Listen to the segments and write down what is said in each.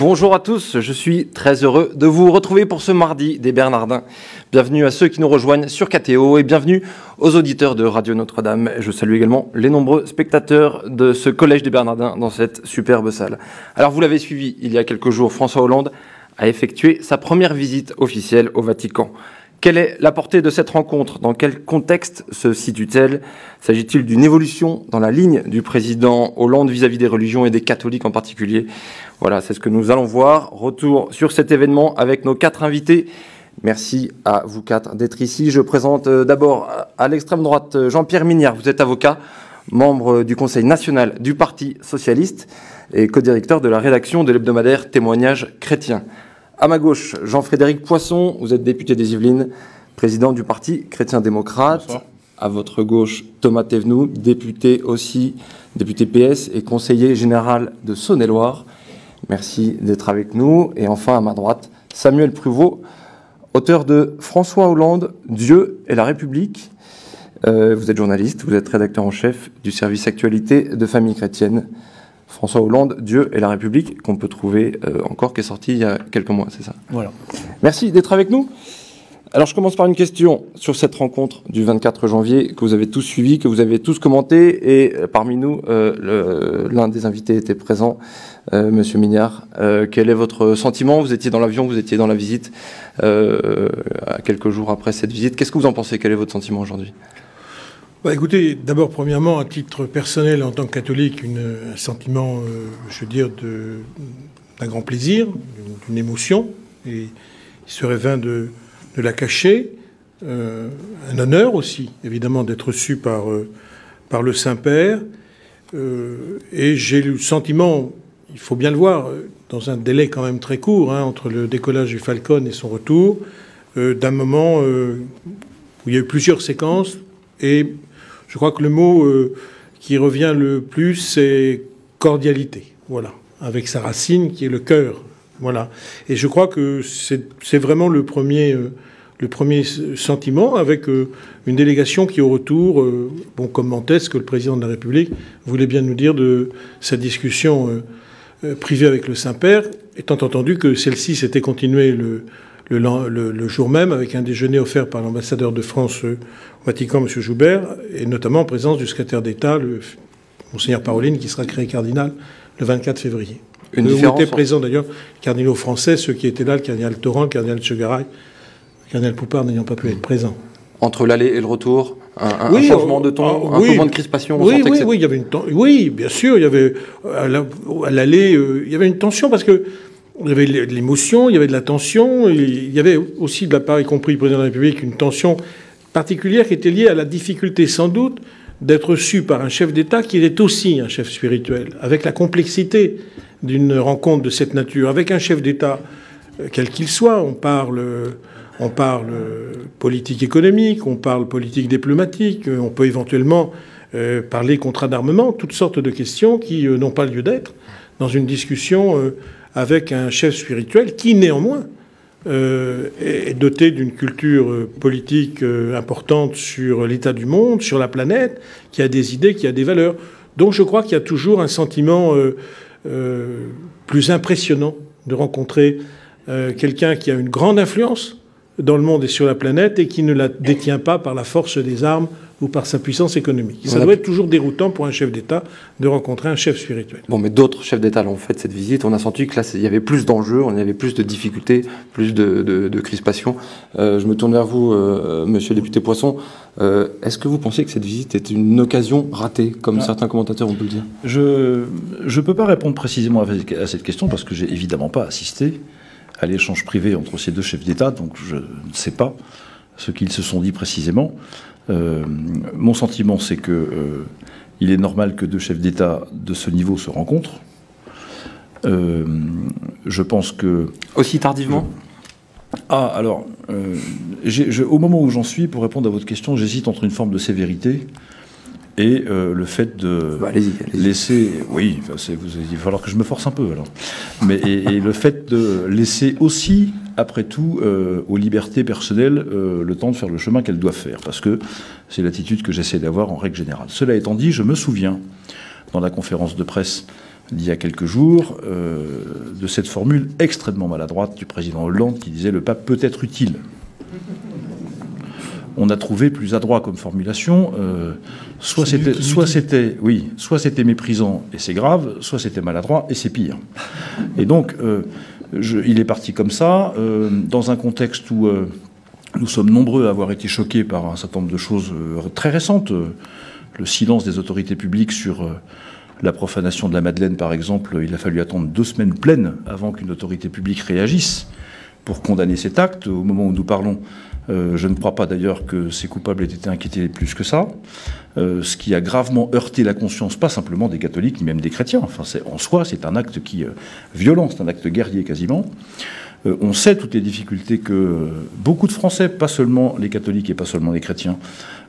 Bonjour à tous, je suis très heureux de vous retrouver pour ce mardi des Bernardins. Bienvenue à ceux qui nous rejoignent sur KTO et bienvenue aux auditeurs de Radio Notre-Dame. Je salue également les nombreux spectateurs de ce collège des Bernardins dans cette superbe salle. Alors vous l'avez suivi, il y a quelques jours, François Hollande a effectué sa première visite officielle au Vatican. Quelle est la portée de cette rencontre? Dans quel contexte se situe-t-elle? S'agit-il d'une évolution dans la ligne du président Hollande vis-à-vis des religions et des catholiques en particulier? Voilà, c'est ce que nous allons voir. Retour sur cet événement avec nos 4 invités. Merci à vous 4 d'être ici. Je présente d'abord à l'extrême droite Jean-Pierre Mignard. Vous êtes avocat, membre du Conseil national du Parti socialiste et co-directeur de la rédaction de l'hebdomadaire Témoignages chrétiens. À ma gauche, Jean-Frédéric Poisson, vous êtes député des Yvelines, président du Parti chrétien-démocrate. Bonsoir. À votre gauche, Thomas Thévenoud, député aussi, député PS et conseiller général de Saône-et-Loire. Merci d'être avec nous. Et enfin, à ma droite, Samuel Pruvot, auteur de François Hollande, Dieu et la République. Vous êtes journaliste, vous êtes rédacteur en chef du service actualité de Famille chrétienne. François Hollande, Dieu et la République, qu'on peut trouver encore, qui est sorti il y a quelques mois, c'est ça? Voilà. Merci d'être avec nous. Alors, je commence par une question sur cette rencontre du 24 janvier que vous avez tous suivi, que vous avez tous commenté, et parmi nous, l'un des invités était présent, Monsieur Mignard. Quel est votre sentiment? Vous étiez dans l'avion, vous étiez dans la visite, à quelques jours après cette visite. Qu'est-ce que vous en pensez? Quel est votre sentiment aujourd'hui? Bah, écoutez, d'abord, premièrement, à titre personnel, en tant que catholique, un sentiment, je veux dire, d'un grand plaisir, d'une émotion, et il serait vain de la cacher. Un honneur aussi, évidemment, d'être reçu par le Saint-Père. Et j'ai le sentiment, il faut bien le voir, dans un délai quand même très court, entre le décollage du Falcon et son retour, d'un moment où il y a eu plusieurs séquences, et je crois que le mot qui revient le plus, c'est cordialité. Voilà, avec sa racine qui est le cœur. Voilà. Et je crois que c'est vraiment le premier sentiment, avec une délégation qui, au retour, commentait ce que le président de la République voulait bien nous dire de sa discussion privée avec le Saint-Père, étant entendu que celle-ci s'était continuée le jour même, avec un déjeuner offert par l'ambassadeur de France au Vatican, M. Joubert, et notamment en présence du secrétaire d'État, le Monseigneur Parolin, qui sera créé cardinal le 24 février. Où étaient présents d'ailleurs les cardinaux français, ceux qui étaient là, le cardinal Torrent, le cardinal Chegaray, le cardinal Poupard n'ayant pas pu être présents. Entre l'aller et le retour, un changement de ton, un peu moins de crispation. Oui, il y avait oui, bien sûr, il y avait à l'aller, il y avait une tension parce que il y avait de l'émotion, il y avait de la tension, il y avait aussi de la part, y compris le président de la République, une tension particulière qui était liée à la difficulté sans doute d'être reçu par un chef d'État qui est aussi un chef spirituel, avec la complexité d'une rencontre de cette nature, avec un chef d'État, quel qu'il soit. On parle politique économique, on parle politique diplomatique, on peut éventuellement parler contrat d'armement, toutes sortes de questions qui n'ont pas lieu d'être dans une discussion avec un chef spirituel qui, néanmoins, est doté d'une culture politique importante sur l'état du monde, sur la planète, qui a des idées, qui a des valeurs. Donc je crois qu'il y a toujours un sentiment plus impressionnant de rencontrer quelqu'un qui a une grande influence dans le monde et sur la planète et qui ne la détient pas par la force des armes ou par sa puissance économique. Ça doit être toujours déroutant pour un chef d'État de rencontrer un chef spirituel. Bon, mais d'autres chefs d'État l'ont fait cette visite. On a senti que là, il y avait plus d'enjeux, on avait plus de difficultés, plus de crispation. Je me tourne vers vous, monsieur le député Poisson. Est-ce que vous pensez que cette visite est une occasion ratée, comme certains commentateurs ont pu le dire? Je ne peux pas répondre précisément à cette question parce que j'ai évidemment pas assisté à l'échange privé entre ces deux chefs d'État, donc je ne sais pas ce qu'ils se sont dit précisément. Mon sentiment, c'est que il est normal que deux chefs d'État de ce niveau se rencontrent. Je pense que... Aussi tardivement ? Alors, au moment où j'en suis, pour répondre à votre question, j'hésite entre une forme de sévérité et le fait de laisser... Oui, il va falloir que je me force un peu, alors. Mais, et le fait de laisser aussi, après tout, aux libertés personnelles, le temps de faire le chemin qu'elles doivent faire. Parce que c'est l'attitude que j'essaie d'avoir en règle générale. Cela étant dit, je me souviens, dans la conférence de presse d'il y a quelques jours, de cette formule extrêmement maladroite du président Hollande qui disait « le pape peut être utile ». On a trouvé plus adroit comme formulation, soit c'était méprisant et c'est grave, soit c'était maladroit et c'est pire. Et donc, il est parti comme ça, dans un contexte où nous sommes nombreux à avoir été choqués par un certain nombre de choses très récentes. Le silence des autorités publiques sur la profanation de la Madeleine, par exemple, il a fallu attendre 2 semaines pleines avant qu'une autorité publique réagisse pour condamner cet acte. Au moment où nous parlons, je ne crois pas d'ailleurs que ces coupables aient été inquiétés plus que ça, ce qui a gravement heurté la conscience, pas simplement des catholiques, ni même des chrétiens. Enfin, en soi, c'est un acte qui violent, c'est un acte guerrier quasiment. On sait toutes les difficultés que beaucoup de Français, pas seulement les catholiques et pas seulement les chrétiens,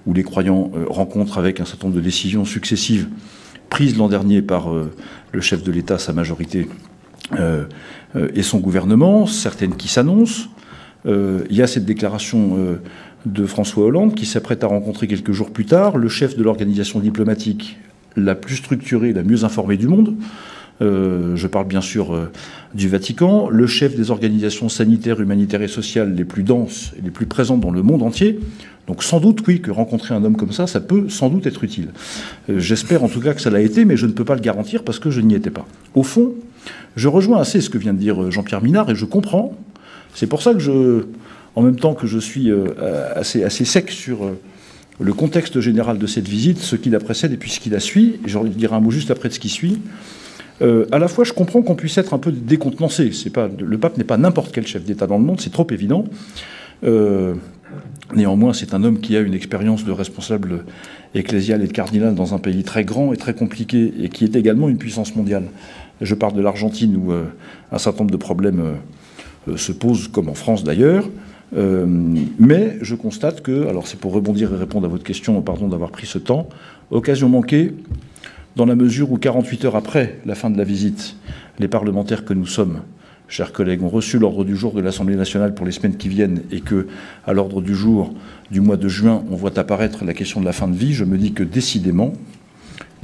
ou les croyants, rencontrent avec un certain nombre de décisions successives prises l'an dernier par le chef de l'État, sa majorité, et son gouvernement, certaines qui s'annoncent. Il y a cette déclaration de François Hollande qui s'apprête à rencontrer quelques jours plus tard le chef de l'organisation diplomatique la plus structurée, la mieux informée du monde. Je parle bien sûr du Vatican, le chef des organisations sanitaires, humanitaires et sociales les plus denses et les plus présentes dans le monde entier. Donc sans doute, oui, que rencontrer un homme comme ça peut sans doute être utile. J'espère en tout cas que ça l'a été, mais je ne peux pas le garantir parce que je n'y étais pas. Au fond, je rejoins assez ce que vient de dire Jean-Pierre Minard et je comprends. C'est pour ça que en même temps que je suis assez sec sur le contexte général de cette visite, ce qui la précède et puis ce qui la suit, et je dirai un mot juste après de ce qui suit, à la fois je comprends qu'on puisse être un peu décontenancé. Le pape n'est pas n'importe quel chef d'État dans le monde, c'est trop évident. Néanmoins, c'est un homme qui a une expérience de responsable ecclésial et de cardinal dans un pays très grand et très compliqué, et qui est également une puissance mondiale. Je parle de l'Argentine, où un certain nombre de problèmes se posent, comme en France d'ailleurs. Mais je constate que, alors c'est pour rebondir et répondre à votre question, pardon d'avoir pris ce temps, occasion manquée, dans la mesure où 48 heures après la fin de la visite, les parlementaires que nous sommes, chers collègues, ont reçu l'ordre du jour de l'Assemblée nationale pour les semaines qui viennent et que, à l'ordre du jour du mois de juin, on voit apparaître la question de la fin de vie, je me dis que décidément,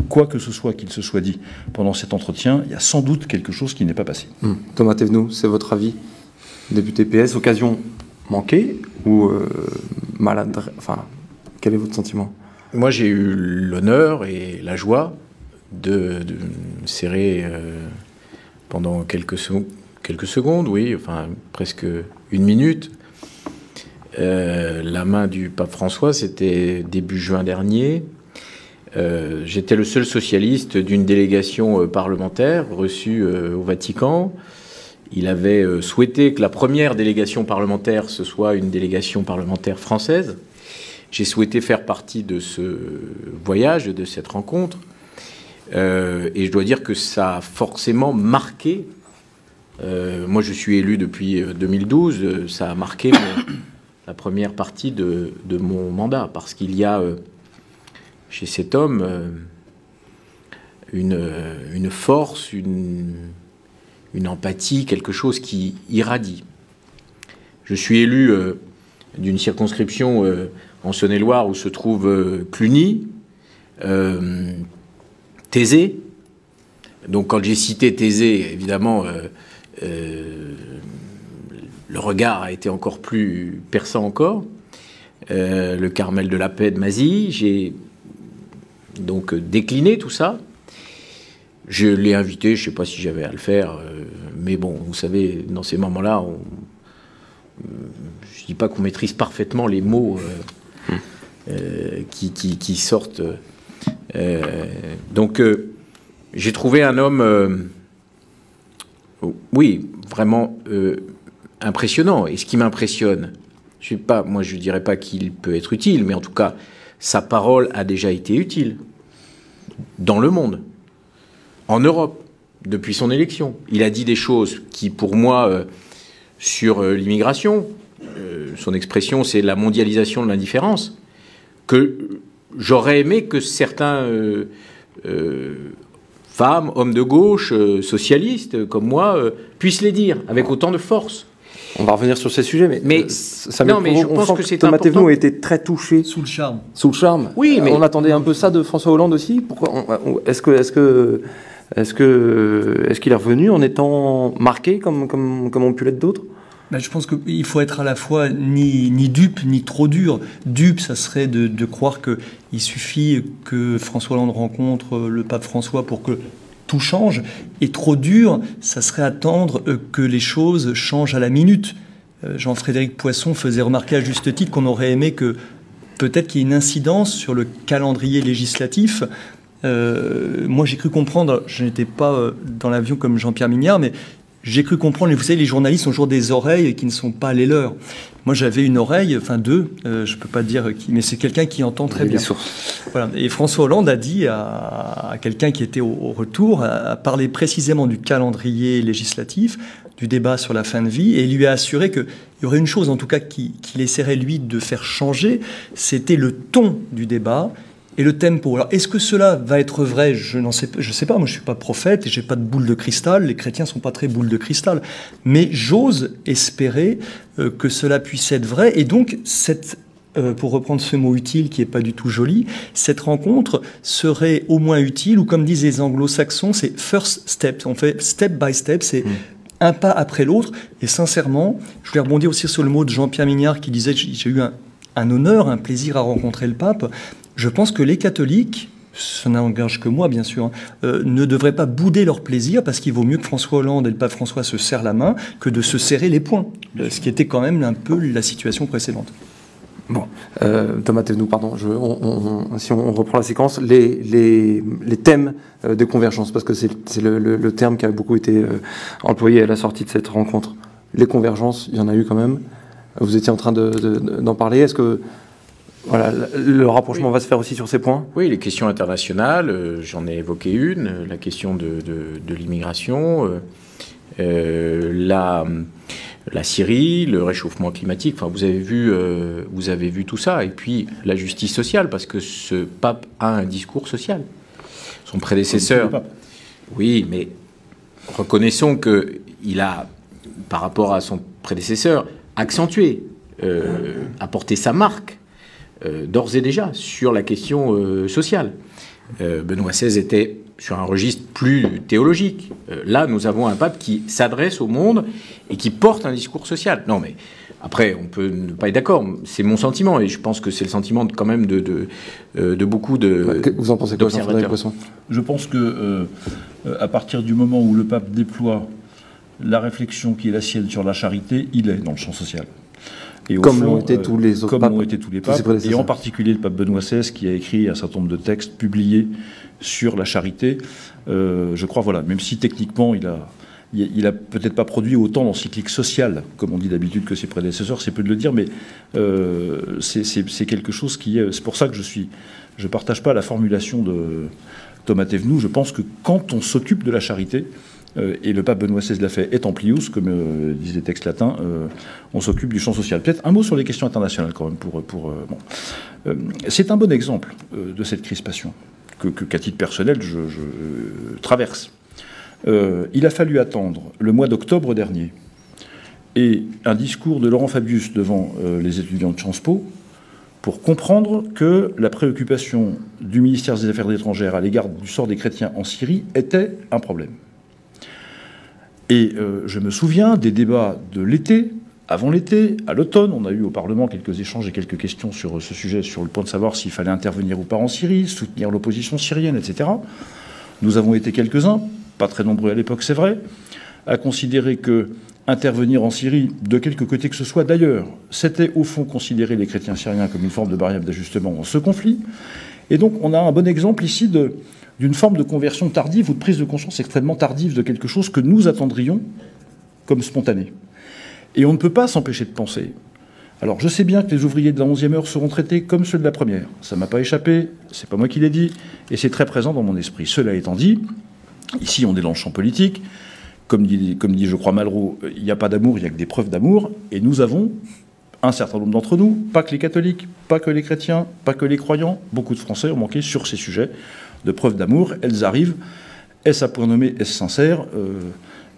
quoi que ce soit qu'il se soit dit pendant cet entretien, il y a sans doute quelque chose qui n'est pas passé. Thomas Thévenoud, c'est votre avis? Député PS, occasion manquée ou maladroite? Enfin, quel est votre sentiment? Moi, j'ai eu l'honneur et la joie de serrer pendant quelques secondes, oui, enfin presque une minute, la main du pape François. C'était début juin dernier. J'étais le seul socialiste d'une délégation parlementaire reçue au Vatican. Il avait souhaité que la première délégation parlementaire, ce soit une délégation parlementaire française. J'ai souhaité faire partie de ce voyage, de cette rencontre. Et je dois dire que ça a forcément marqué. Moi, je suis élu depuis 2012. Ça a marqué la première partie de mon mandat. Parce qu'il y a chez cet homme une force, une empathie, quelque chose qui irradie. Je suis élu d'une circonscription en Saône-et-Loire où se trouve Cluny, Thésée. Donc quand j'ai cité Thésée, évidemment, le regard a été encore plus perçant encore. Le Carmel de la Paix de Mazie, j'ai donc décliné tout ça. Je l'ai invité, je ne sais pas si j'avais à le faire, mais bon, vous savez, dans ces moments-là, je ne dis pas qu'on maîtrise parfaitement les mots qui sortent. Donc, j'ai trouvé un homme, oui, vraiment impressionnant. Et ce qui m'impressionne, je ne dirais pas qu'il peut être utile, mais en tout cas, sa parole a déjà été utile dans le monde. En Europe, depuis son élection. Il a dit des choses qui, pour moi, sur l'immigration, son expression, c'est la mondialisation de l'indifférence, que j'aurais aimé que certains femmes, hommes de gauche, socialistes, comme moi, puissent les dire, avec autant de force. On va revenir sur ces sujets, mais je pense que c'est Thomas Thévenoud a été très touché. Sous le charme. Sous le charme. Oui, mais on attendait un peu ça de François Hollande aussi. Pourquoi est-ce que Est-ce qu'il est revenu en étant marqué comme ont pu l'être d'autres? Je pense qu'il faut être à la fois ni dupe ni trop dur. Dupe, ça serait de croire qu'il suffit que François Hollande rencontre le pape François pour que tout change. Et trop dur, ça serait attendre que les choses changent à la minute. Jean-Frédéric Poisson faisait remarquer à juste titre qu'on aurait aimé que peut-être qu'il y ait une incidence sur le calendrier législatif. Moi, j'ai cru comprendre, je n'étais pas dans l'avion comme Jean-Pierre Mignard, mais j'ai cru comprendre, vous savez, les journalistes ont toujours des oreilles qui ne sont pas les leurs. Moi, j'avais une oreille, enfin deux, je ne peux pas dire qui, mais c'est quelqu'un qui entend très bien. Voilà. Et François Hollande a dit à quelqu'un qui était au retour, a parlé précisément du calendrier législatif, du débat sur la fin de vie, et il lui a assuré qu'il y aurait une chose, en tout cas, qu'il essaierait, lui, de faire changer, c'était le ton du débat et le tempo. Alors, est-ce que cela va être vrai? Je sais pas. Moi, je suis pas prophète et j'ai pas de boule de cristal. Les chrétiens sont pas très boule de cristal. Mais j'ose espérer que cela puisse être vrai. Et donc, pour reprendre ce mot utile qui est pas du tout joli, cette rencontre serait au moins utile, ou comme disent les anglo-saxons, c'est first step. On fait step by step, c'est un pas après l'autre. Et sincèrement, je voulais rebondir aussi sur le mot de Jean-Pierre Mignard qui disait « J'ai eu un honneur, un plaisir à rencontrer le pape ». Je pense que les catholiques, ça n'engage que moi bien sûr, ne devraient pas bouder leur plaisir, parce qu'il vaut mieux que François Hollande et le pape François se serrent la main que de se serrer les poings, ce qui était quand même un peu la situation précédente. Bon, Thomas Thévenoud, pardon, si on reprend la séquence, les thèmes de convergence, parce que c'est le terme qui a beaucoup été employé à la sortie de cette rencontre. Les convergences, il y en a eu quand même. Vous étiez en train d'en parler. Est-ce que voilà, le rapprochement va se faire aussi sur ces points? Oui, les questions internationales, j'en ai évoqué une, la question de l'immigration, la Syrie, le réchauffement climatique. Enfin, vous avez vu tout ça. Et puis la justice sociale, parce que ce pape a un discours social. Son prédécesseur. Oui, mais reconnaissons qu'il a, par rapport à son prédécesseur, accentué, apporté sa marque. D'ores et déjà sur la question sociale. Benoît XVI était sur un registre plus théologique. Là, nous avons un pape qui s'adresse au monde et qui porte un discours social. Non, mais après, on peut ne pas être d'accord. C'est mon sentiment, et je pense que c'est le sentiment quand même de beaucoup de. Vous en pensez quoi, Jean-Frédéric Poisson? Je pense que à partir du moment où le pape déploie la réflexion qui est la sienne sur la charité, il est dans le champ social. Et comme l'ont été tous les autres papes, et en particulier le pape Benoît XVI, qui a écrit un certain nombre de textes publiés sur la charité. Je crois, voilà, même si techniquement il a peut-être pas produit autant d'encycliques sociales, comme on dit d'habitude, que ses prédécesseurs, c'est peu de le dire, mais c'est quelque chose qui est... C'est pour ça que je partage pas la formulation de Thomas Thévenoud. Je pense que quand on s'occupe de la charité, et le pape Benoît XVI l'a fait, et Amplius, comme disent les textes latins, on s'occupe du champ social. Peut-être un mot sur les questions internationales quand même. C'est un bon exemple de cette crispation qu'à titre personnel je traverse. Il a fallu attendre le mois d'octobre dernier et un discours de Laurent Fabius devant les étudiants de Sciences Po pour comprendre que la préoccupation du ministère des Affaires étrangères à l'égard du sort des chrétiens en Syrie était un problème. Et je me souviens des débats de l'été, avant l'été, à l'automne. On a eu au Parlement quelques échanges et quelques questions sur ce sujet, sur le point de savoir s'il fallait intervenir ou pas en Syrie, soutenir l'opposition syrienne, etc. Nous avons été quelques-uns, pas très nombreux à l'époque, c'est vrai, à considérer que intervenir en Syrie, de quelque côté que ce soit d'ailleurs, c'était au fond considérer les chrétiens syriens comme une forme de variable d'ajustement dans ce conflit. Et donc on a un bon exemple ici d'une forme de conversion tardive ou de prise de conscience extrêmement tardive de quelque chose que nous attendrions comme spontané. Et on ne peut pas s'empêcher de penser. Alors je sais bien que les ouvriers de la 11e heure seront traités comme ceux de la première. Ça ne m'a pas échappé, c'est pas moi qui l'ai dit, et c'est très présent dans mon esprit. Cela étant dit, ici on est dans le champ politique. Comme dit je crois Malraux, il n'y a pas d'amour, il n'y a que des preuves d'amour, et nous avons un certain nombre d'entre nous, pas que les catholiques, pas que les chrétiens, pas que les croyants, beaucoup de Français ont manqué sur ces sujets de preuves d'amour. Elles arrivent. Est-ce à point nommé, est-ce sincère?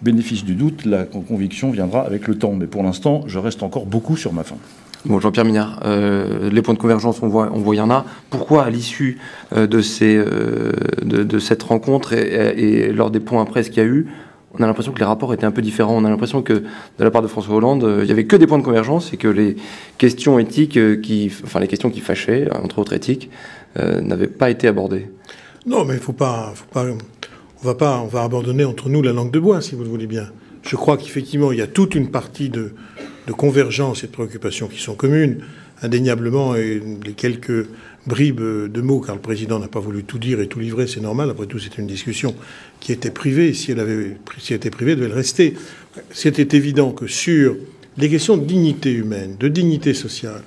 Bénéfice du doute, la conviction viendra avec le temps. Mais pour l'instant, je reste encore beaucoup sur ma faim. Bon, Jean-Pierre Mignard, les points de convergence, on voit il y en a. Pourquoi, à l'issue de cette rencontre et lors des points après ce qu'il y a eu, on a l'impression que les rapports étaient un peu différents. On a l'impression que, de la part de François Hollande, il n'y avait que des points de convergence et que les questions éthiques, les questions qui fâchaient, entre autres éthiques, n'avaient pas été abordées. Non, mais on va abandonner entre nous la langue de bois, si vous le voulez bien. Je crois qu'effectivement, il y a toute une partie de convergence et de préoccupations qui sont communes, indéniablement, et les quelques bribes de mots, car le président n'a pas voulu tout dire et tout livrer, c'est normal. Après tout, c'est une discussion qui était privée. Si elle était privée, elle devait le rester. C'était évident que sur les questions de dignité humaine, de dignité sociale,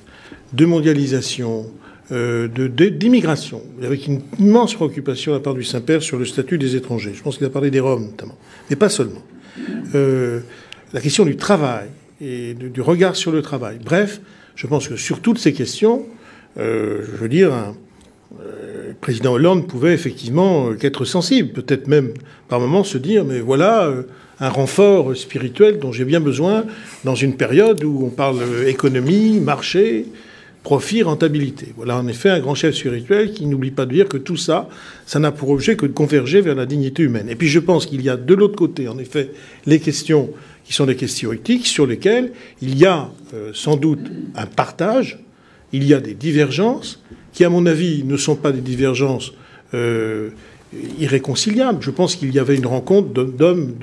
de mondialisation, d'immigration, avec une immense préoccupation de la part du Saint-Père sur le statut des étrangers. Je pense qu'il a parlé des Roms, notamment. Mais pas seulement. La question du travail et du regard sur le travail. Bref, je pense que sur toutes ces questions, je veux dire, le président Hollande pouvait effectivement qu'être sensible, peut-être même par moments se dire, mais voilà un renfort spirituel dont j'ai bien besoin dans une période où on parle économie, marché, profit, rentabilité. Voilà en effet un grand chef spirituel qui n'oublie pas de dire que tout ça, ça n'a pour objet que de converger vers la dignité humaine. Et puis je pense qu'il y a de l'autre côté, en effet, les questions qui sont des questions éthiques sur lesquelles il y a sans doute un partage, il y a des divergences qui, à mon avis, ne sont pas des divergences irréconciliables. Je pense qu'il y avait une rencontre d'hommes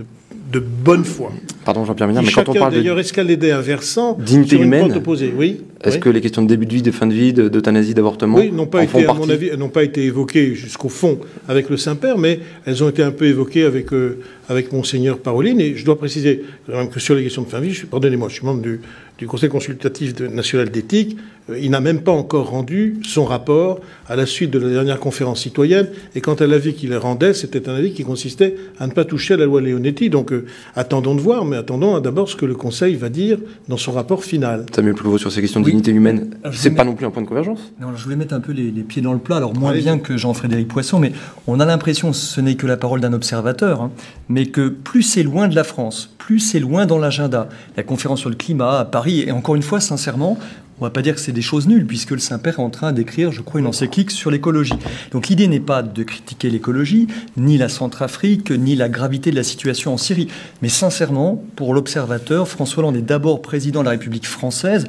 de bonne foi. Pardon, Jean-Pierre Mignard, mais quand on parle d'ailleurs escaladé un versant dignité humaine, opposée. Oui. Est-ce que les questions de début de vie, de fin de vie, d'euthanasie, d'avortement, n'ont pas été, à mon avis, n'ont pas été évoquées jusqu'au fond avec le Saint-Père, mais elles ont été un peu évoquées avec Monseigneur Paroline. Et je dois préciser que sur les questions de fin de vie, pardonnez-moi, je suis membre du Conseil consultatif national d'éthique. Il n'a même pas encore rendu son rapport à la suite de la dernière conférence citoyenne. Et quant à l'avis qu'il rendait, c'était un avis qui consistait à ne pas toucher à la loi Leonetti. Donc attendons de voir, mais attendons d'abord ce que le Conseil va dire dans son rapport final. Samuel Plouveau, sur ces questions de dignité humaine, c'est pas non plus un point de convergence? Non, je voulais mettre un peu les pieds dans le plat, alors moins bien que Jean-Frédéric Poisson, mais on a l'impression, ce n'est que la parole d'un observateur, hein, mais que plus c'est loin de la France, plus c'est loin dans l'agenda. La conférence sur le climat à Paris, et encore une fois, sincèrement, on ne va pas dire que c'est des choses nulles, puisque le Saint-Père est en train d'écrire, je crois, une encyclique sur l'écologie. Donc l'idée n'est pas de critiquer l'écologie, ni la Centrafrique, ni la gravité de la situation en Syrie. Mais sincèrement, pour l'observateur, François Hollande est d'abord président de la République française.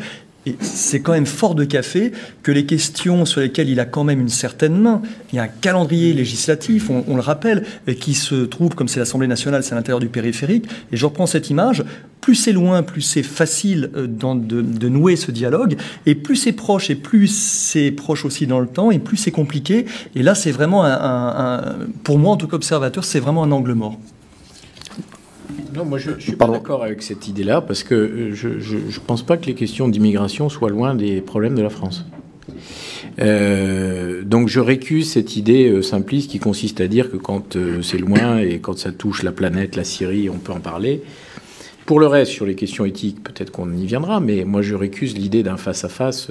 Et c'est quand même fort de café que les questions sur lesquelles il a quand même une certaine main, il y a un calendrier législatif, on le rappelle, qui se trouve, comme c'est l'Assemblée nationale, c'est à l'intérieur du périphérique. Et je reprends cette image, plus c'est loin, plus c'est facile de nouer ce dialogue, et plus c'est proche aussi dans le temps, et plus c'est compliqué. Et là, c'est vraiment pour moi, en tant qu'observateur, c'est vraiment un angle mort. Non, moi je suis pas d'accord avec cette idée-là, parce que je ne pense pas que les questions d'immigration soient loin des problèmes de la France. Donc je récuse cette idée simpliste qui consiste à dire que quand c'est loin et quand ça touche la planète, la Syrie, on peut en parler. Pour le reste, sur les questions éthiques, peut-être qu'on y viendra, mais moi je récuse l'idée d'un face-à-face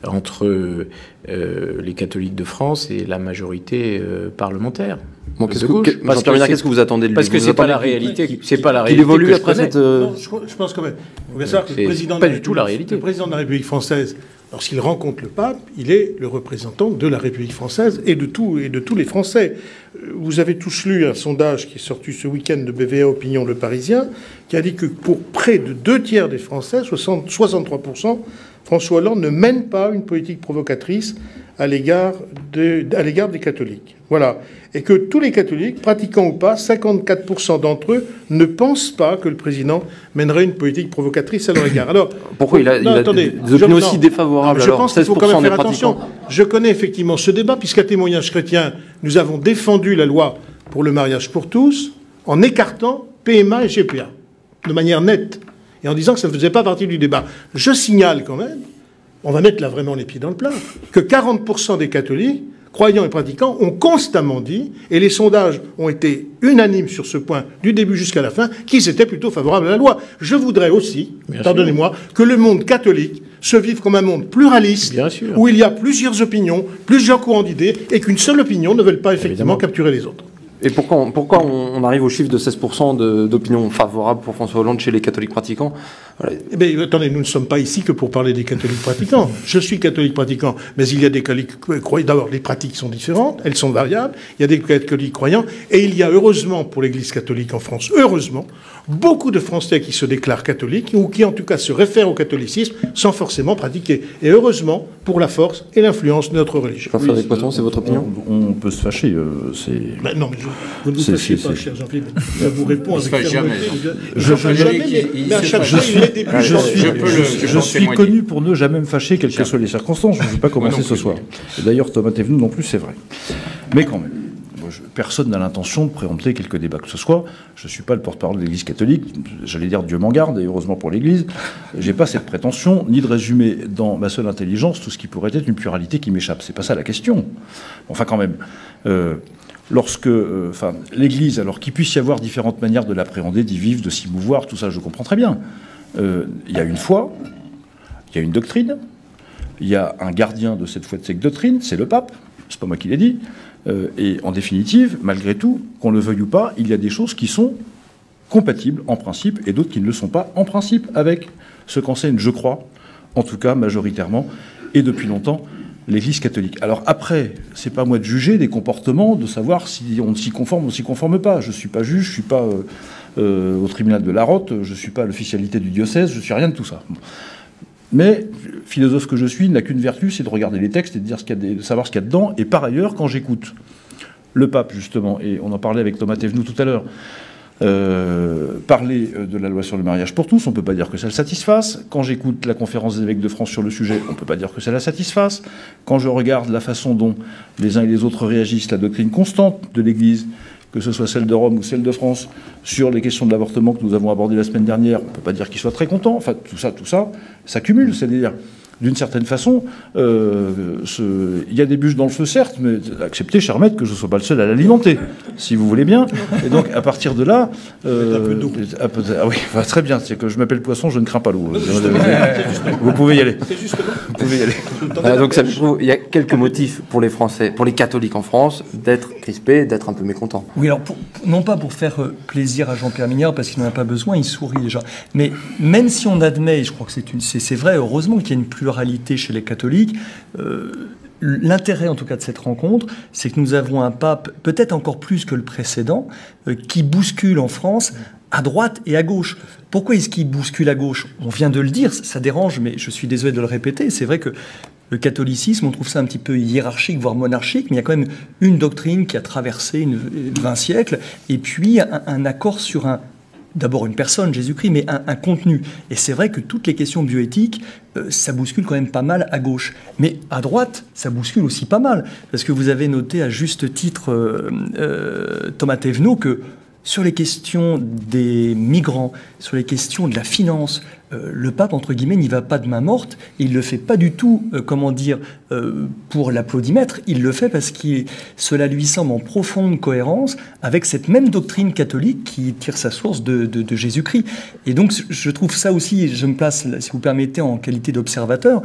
entre les catholiques de France et la majorité parlementaire. Bon, qu'est-ce que vous attendez de lui? Parce que c'est pas la réalité. C'est pas la réalité. Il évolue après cette. Non, je pense quand même. Vous savez que le président pas du tout la réalité. Le président de la République française, lorsqu'il rencontre le pape, il est le représentant de la République française et de tous les Français. Vous avez tous lu un sondage qui est sorti ce week-end de BVA Opinion Le Parisien, qui a dit que pour près de 2/3 des Français, 63%, François Hollande ne mène pas une politique provocatrice à l'égard des catholiques. Voilà. Et que tous les catholiques, pratiquants ou pas, 54% d'entre eux ne pensent pas que le président mènerait une politique provocatrice à leur égard. Alors, pourquoi il a des opinions aussi défavorables? Je pense qu'il faut quand même faire attention. Je connais effectivement ce débat, puisqu'à Témoignage chrétien, nous avons défendu la loi pour le mariage pour tous en écartant PMA et GPA, de manière nette, et en disant que ça ne faisait pas partie du débat. Je signale quand même, on va mettre là vraiment les pieds dans le plat, que 40% des catholiques, croyants et pratiquants, ont constamment dit, et les sondages ont été unanimes sur ce point du début jusqu'à la fin, qu'ils étaient plutôt favorables à la loi. Je voudrais aussi, pardonnez-moi, que le monde catholique se vive comme un monde pluraliste, où il y a plusieurs opinions, plusieurs courants d'idées, et qu'une seule opinion ne veuille pas effectivement capturer les autres. Et pourquoi on arrive au chiffre de 16% d'opinion favorable pour François Hollande chez les catholiques pratiquants, Voilà. Eh bien, attendez, nous ne sommes pas ici que pour parler des catholiques pratiquants. Je suis catholique pratiquant, mais il y a des catholiques croyants. D'abord, les pratiques sont différentes, elles sont variables. Il y a des catholiques croyants, et il y a, heureusement pour l'Église catholique en France, heureusement, beaucoup de Français qui se déclarent catholiques, ou qui en tout cas se réfèrent au catholicisme sans forcément pratiquer. Et heureusement pour la force et l'influence de notre religion. Jean-Frédéric Poiton, c'est votre opinion? On peut se fâcher. Ben non, mais vous ne vous fâchez pas, cher Jean-Philippe. Je vous réponds avec fermeté. Je suis connu pour ne jamais me fâcher, quelles que soient les circonstances. Je ne vais pas commencer ce soir. Et d'ailleurs, Thomas Thévenoud non plus, c'est vrai. Mais quand même, personne n'a l'intention de préempter quelque débat que ce soit. Je ne suis pas le porte-parole de l'Église catholique. J'allais dire Dieu m'en garde, et heureusement pour l'Église. Je n'ai pas cette prétention, ni de résumer dans ma seule intelligence tout ce qui pourrait être une pluralité qui m'échappe. C'est pas ça la question. Enfin, quand même. L'Église, alors qu'il puisse y avoir différentes manières de l'appréhender, d'y vivre, de s'y mouvoir, tout ça, je comprends très bien. Il y a une foi, il y a une doctrine, il y a un gardien de cette foi, de cette doctrine, c'est le pape, c'est pas moi qui l'ai dit, et en définitive, malgré tout, qu'on le veuille ou pas, il y a des choses qui sont compatibles en principe, et d'autres qui ne le sont pas en principe, avec ce qu'enseigne, je crois, en tout cas majoritairement, et depuis longtemps, l'Église catholique. Alors après, c'est pas moi de juger des comportements, de savoir si on s'y conforme ou on s'y conforme pas. Je suis pas juge, je suis pas au tribunal de la Rote, je suis pas à l'officialité du diocèse, je suis rien de tout ça. Mais, philosophe que je suis, n'a qu'une vertu, c'est de regarder les textes et de dire de savoir ce qu'il y a dedans. Et par ailleurs, quand j'écoute le pape, justement, et on en parlait avec Thomas Thévenoud tout à l'heure, parler de la loi sur le mariage pour tous, on ne peut pas dire que ça le satisfasse. Quand j'écoute la conférence des évêques de France sur le sujet, on ne peut pas dire que ça la satisfasse. Quand je regarde la façon dont les uns et les autres réagissent, la doctrine constante de l'Église, que ce soit celle de Rome ou celle de France, sur les questions de l'avortement que nous avons abordées la semaine dernière, on ne peut pas dire qu'ils soient très contents. Enfin, tout ça s'accumule. C'est-à-dire, d'une certaine façon, il y a des bûches dans le feu, certes, mais acceptez, cher maître, que je ne sois pas le seul à l'alimenter, si vous voulez bien. Et donc, à partir de là... un peu d'eau. Oui, très bien, c'est que je m'appelle Poisson, je ne crains pas l'eau. Vous pouvez y aller. Vous pouvez y aller. Donc, il y a quelques motifs pour les Français, pour les catholiques en France, d'être crispés, d'être un peu mécontents. Oui, alors, non pas pour faire plaisir à Jean-Pierre Mignard, parce qu'il n'en a pas besoin, il sourit déjà. Mais même si on admet, et je crois que c'est vrai, heureusement qu'il y a une pluralité chez les catholiques, l'intérêt en tout cas de cette rencontre, c'est que nous avons un pape, peut-être encore plus que le précédent, qui bouscule en France à droite et à gauche. Pourquoi est-ce qu'il bouscule à gauche? On vient de le dire, ça dérange, mais je suis désolé de le répéter, c'est vrai que le catholicisme, on trouve ça un petit peu hiérarchique, voire monarchique, mais il y a quand même une doctrine qui a traversé 20 siècles, et puis un accord sur d'abord une personne, Jésus-Christ, mais un contenu. Et c'est vrai que toutes les questions bioéthiques, ça bouscule quand même pas mal à gauche. Mais à droite, ça bouscule aussi pas mal. Parce que vous avez noté à juste titre, Thomas Thévenoud, que sur les questions des migrants, sur les questions de la finance, le pape, entre guillemets, n'y va pas de main morte. Il ne le fait pas du tout, pour l'applaudimètre. Il le fait parce que cela lui semble en profonde cohérence avec cette même doctrine catholique qui tire sa source de Jésus-Christ. Et donc, je trouve ça aussi, je me place, si vous permettez, en qualité d'observateur,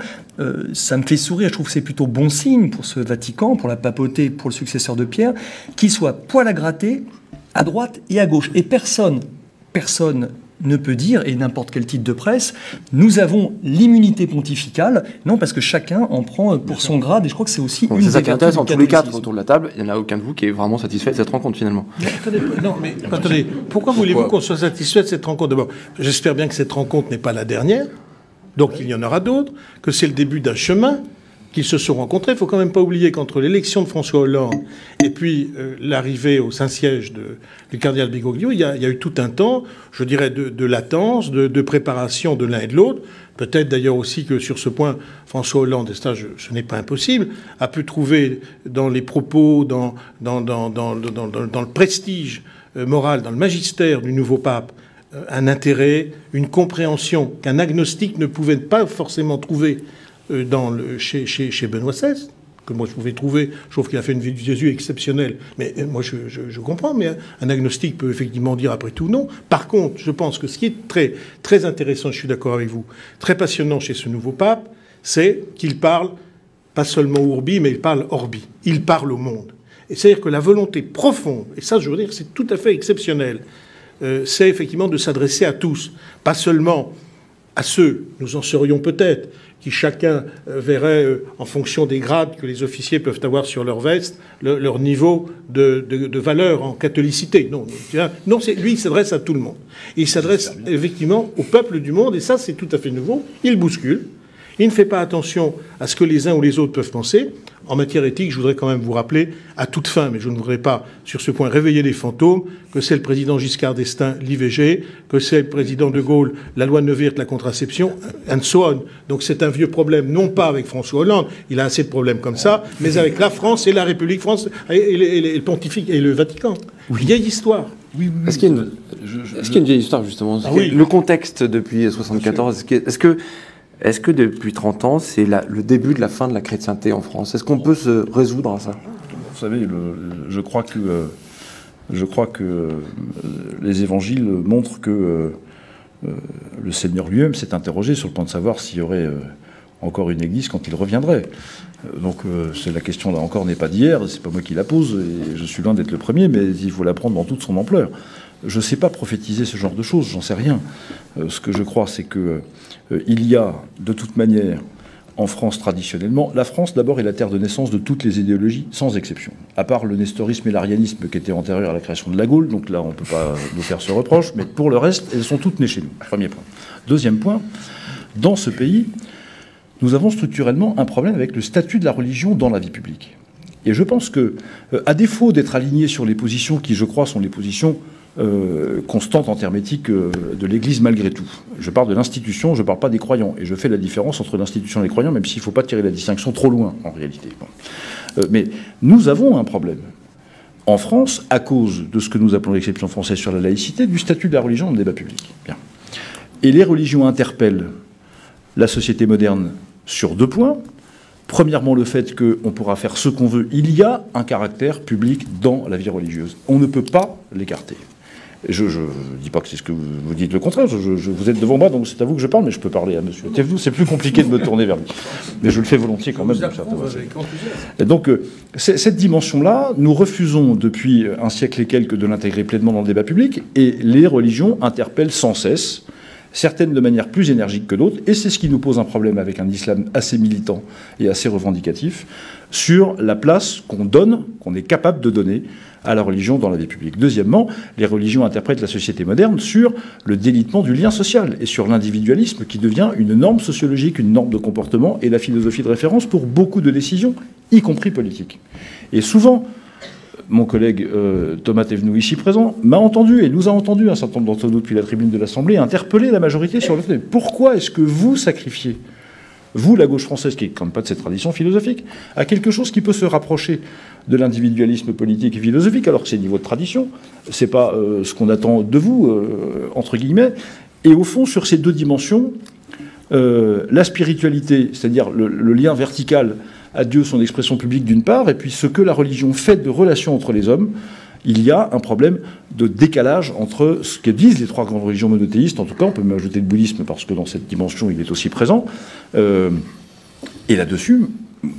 ça me fait sourire. Je trouve que c'est plutôt bon signe pour ce Vatican, pour la papauté, pour le successeur de Pierre, qu'il soit poil à gratter à droite et à gauche. Et personne ne peut dire, et n'importe quel titre de presse, nous avons l'immunité pontificale. Non, parce que chacun en prend pour son grade, et je crois que c'est aussi une des vertus du catholicisme. Tous les quatre autour de la table, il n'y en a aucun de vous qui est vraiment satisfait de cette rencontre, finalement. Attendez, pourquoi voulez-vous qu'on soit satisfait de cette rencontre? D'abord, j'espère bien que cette rencontre n'est pas la dernière, donc il y en aura d'autres, que c'est le début d'un chemin, qu'ils se sont rencontrés. Il ne faut quand même pas oublier qu'entre l'élection de François Hollande et puis l'arrivée au Saint-Siège du cardinal Bergoglio, il y a eu tout un temps, je dirais, de latence, de préparation de l'un et de l'autre. Peut-être d'ailleurs aussi que sur ce point, François Hollande, et ça ce n'est pas impossible, a pu trouver dans les propos, dans le prestige moral, dans le magistère du nouveau pape, un intérêt, une compréhension qu'un agnostique ne pouvait pas forcément trouver chez Benoît XVI, que moi je pouvais trouver. Je trouve qu'il a fait une vie de Jésus exceptionnelle. Mais moi je comprends, mais un agnostique peut effectivement dire après tout non. Par contre, je pense que ce qui est très, très intéressant, je suis d'accord avec vous, très passionnant chez ce nouveau pape, c'est qu'il parle pas seulement urbi, mais il parle orbi. Il parle au monde. Et c'est-à-dire que la volonté profonde, et ça je veux dire c'est tout à fait exceptionnel, c'est effectivement de s'adresser à tous, pas seulement À ceux, nous en serions peut-être, qui chacun verrait, en fonction des grades que les officiers peuvent avoir sur leur veste, leur niveau de valeur en catholicité. Non, lui, il s'adresse à tout le monde. Et il s'adresse effectivement au peuple du monde, et ça, c'est tout à fait nouveau. Il bouscule. Il ne fait pas attention à ce que les uns ou les autres peuvent penser. En matière éthique, je voudrais quand même vous rappeler, à toute fin, mais je ne voudrais pas, sur ce point, réveiller les fantômes, que c'est le président Giscard d'Estaing, l'IVG, que c'est le président de Gaulle, la loi de Neuwirth, la contraception, and so on. Donc c'est un vieux problème, non pas avec François Hollande, il a assez de problèmes comme ça, mais avec la France et la République française, et le pontifique et le Vatican. Oui. Vieille histoire. Oui. Est-ce qu'il y a une vieille histoire, justement? Oui. Le contexte depuis 1974, est-ce que depuis 30 ans, c'est le début de la fin de la chrétienté en France? Est-ce qu'on peut se résoudre à ça? Vous savez, je crois que les évangiles montrent que le Seigneur lui-même s'est interrogé sur le point de savoir s'il y aurait encore une église quand il reviendrait. Donc la question là encore n'est pas d'hier, c'est pas moi qui la pose, et je suis loin d'être le premier, mais il faut la prendre dans toute son ampleur. Je ne sais pas prophétiser ce genre de choses, j'en sais rien. Ce que je crois, c'est que il y a, de toute manière, en France traditionnellement, la France d'abord est la terre de naissance de toutes les idéologies, sans exception. À part le nestorisme et l'arianisme qui étaient antérieurs à la création de la Gaule, donc là on ne peut pas nous faire ce reproche, mais pour le reste, elles sont toutes nées chez nous. Premier point. Deuxième point, dans ce pays, nous avons structurellement un problème avec le statut de la religion dans la vie publique. Et je pense que, à défaut d'être aligné sur les positions qui, je crois, sont les positions constante en termes éthiques de l'Église malgré tout. Je parle de l'institution, je ne parle pas des croyants. Et je fais la différence entre l'institution et les croyants, même s'il ne faut pas tirer la distinction trop loin, en réalité. Bon. Mais nous avons un problème en France, à cause de ce que nous appelons l'exception française sur la laïcité, du statut de la religion dans le débat public. Bien. Et les religions interpellent la société moderne sur deux points. Premièrement, le fait qu'on pourra faire ce qu'on veut. Il y a un caractère public dans la vie religieuse. On ne peut pas l'écarter. Je ne dis pas que c'est ce que vous dites le contraire, vous êtes devant moi, donc c'est à vous que je parle, mais je peux parler à monsieur Thévenoud, c'est plus compliqué de me tourner vers lui. Mais je le fais volontiers quand même. Et donc, cette dimension-là, nous refusons depuis un siècle et quelques de l'intégrer pleinement dans le débat public, et les religions interpellent sans cesse, certaines de manière plus énergique que d'autres, et c'est ce qui nous pose un problème avec un islam assez militant et assez revendicatif, sur la place qu'on donne, qu'on est capable de donner à la religion dans la vie publique. Deuxièmement, les religions interprètent la société moderne sur le délitement du lien social et sur l'individualisme qui devient une norme sociologique, une norme de comportement et la philosophie de référence pour beaucoup de décisions, y compris politiques. Et souvent, mon collègue Thomas Thévenoud, ici présent, m'a entendu, et nous a entendu, un certain nombre d'entre nous depuis la tribune de l'Assemblée, interpeller la majorité sur le fait pourquoi est-ce que vous sacrifiez, vous, la gauche française, qui n'est quand même pas de cette tradition philosophique, à quelque chose qui peut se rapprocher de l'individualisme politique et philosophique, alors que c'est niveau de tradition, c'est pas ce qu'on attend de vous, entre guillemets. Et au fond, sur ces deux dimensions, la spiritualité, c'est-à-dire le lien vertical à Dieu, son expression publique d'une part, et puis ce que la religion fait de relations entre les hommes, il y a un problème de décalage entre ce que disent les trois grandes religions monothéistes, en tout cas, on peut même ajouter le bouddhisme, parce que dans cette dimension, il est aussi présent. Et là-dessus,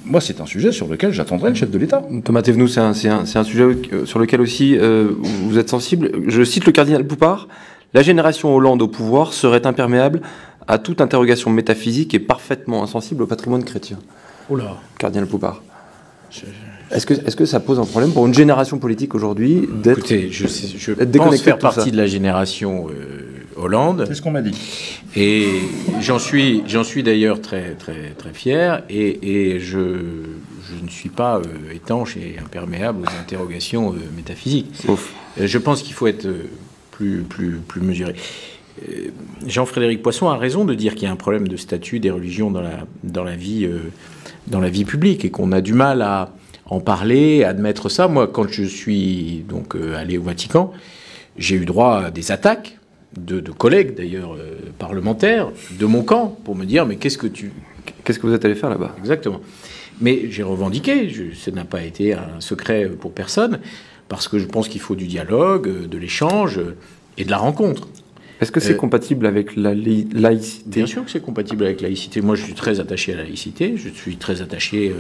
moi, c'est un sujet sur lequel j'attendrai le chef de l'État. Thomas Thévenoud, c'est un sujet sur lequel aussi vous êtes sensible. Je cite le cardinal Poupart. La génération Hollande au pouvoir serait imperméable à toute interrogation métaphysique et parfaitement insensible au patrimoine chrétien. Oula. Cardinal Poupart. Est-ce que ça pose un problème pour une génération politique aujourd'hui d'être... Écoutez, je pense faire partie de la génération Hollande. C'est ce qu'on m'a dit. Et j'en suis d'ailleurs très, très, très fier. Et je ne suis pas étanche et imperméable aux interrogations métaphysiques. Je pense qu'il faut être plus mesuré. Jean-Frédéric Poisson a raison de dire qu'il y a un problème de statut des religions dans la vie publique et qu'on a du mal à en parler, à admettre ça. Moi, quand je suis donc allé au Vatican, j'ai eu droit à des attaques de collègues, d'ailleurs, parlementaires, de mon camp, pour me dire, mais qu'est-ce que vous êtes allé faire là-bas? Exactement. Mais j'ai revendiqué, ça n'a pas été un secret pour personne, parce que je pense qu'il faut du dialogue, de l'échange et de la rencontre. Est-ce que c'est compatible avec la laïcité? Bien sûr que c'est compatible avec la laïcité. Moi, je suis très attaché à la laïcité. Je suis très attaché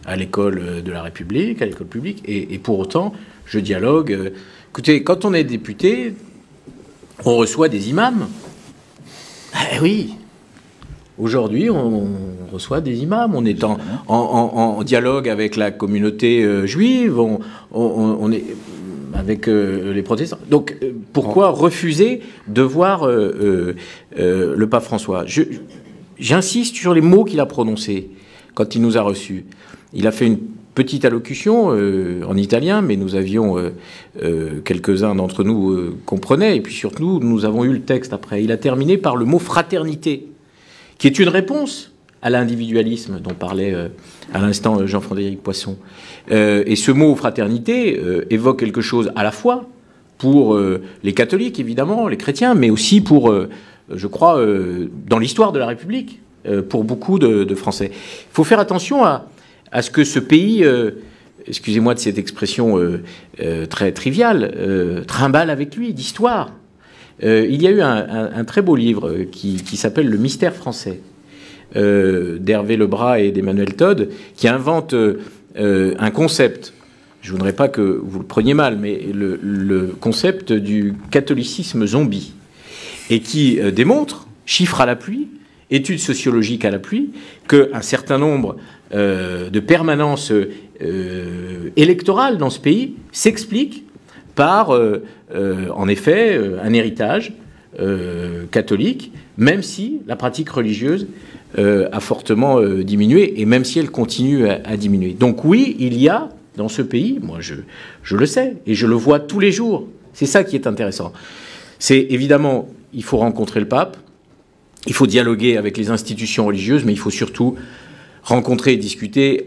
à l'école de la République, à l'école publique. Et pour autant, je dialogue. Écoutez, quand on est député, on reçoit des imams. Eh oui, Aujourd'hui, on reçoit des imams, on est en dialogue avec la communauté juive, on est avec les protestants. Donc, pourquoi refuser de voir le pape François? J'insiste sur les mots qu'il a prononcés quand il nous a reçus. Il a fait une petite allocution en italien, mais nous avions quelques-uns d'entre nous comprenaient, et puis surtout, nous avons eu le texte après. Il a terminé par le mot fraternité, qui est une réponse à l'individualisme dont parlait à l'instant Jean-Frédéric Poisson. Et ce mot fraternité évoque quelque chose à la fois pour les catholiques, évidemment, les chrétiens, mais aussi pour, je crois, dans l'histoire de la République, pour beaucoup de Français. Il faut faire attention à ce que ce pays, excusez-moi de cette expression très triviale, trimballe avec lui d'histoire. Il y a eu un très beau livre qui s'appelle « Le mystère français » d'Hervé Lebras et d'Emmanuel Todd, qui invente un concept. Je ne voudrais pas que vous le preniez mal, mais le concept du catholicisme zombie, et qui démontre, chiffres à l'appui, études sociologiques à l'appui, qu'un certain nombre de permanences électorales dans ce pays s'expliquent par, en effet, un héritage catholique, même si la pratique religieuse a fortement diminué, et même si elle continue à diminuer. Donc oui, il y a dans ce pays, moi je le sais, et je le vois tous les jours, c'est ça qui est intéressant. C'est évidemment, il faut rencontrer le pape, il faut dialoguer avec les institutions religieuses, mais il faut surtout rencontrer et discuter,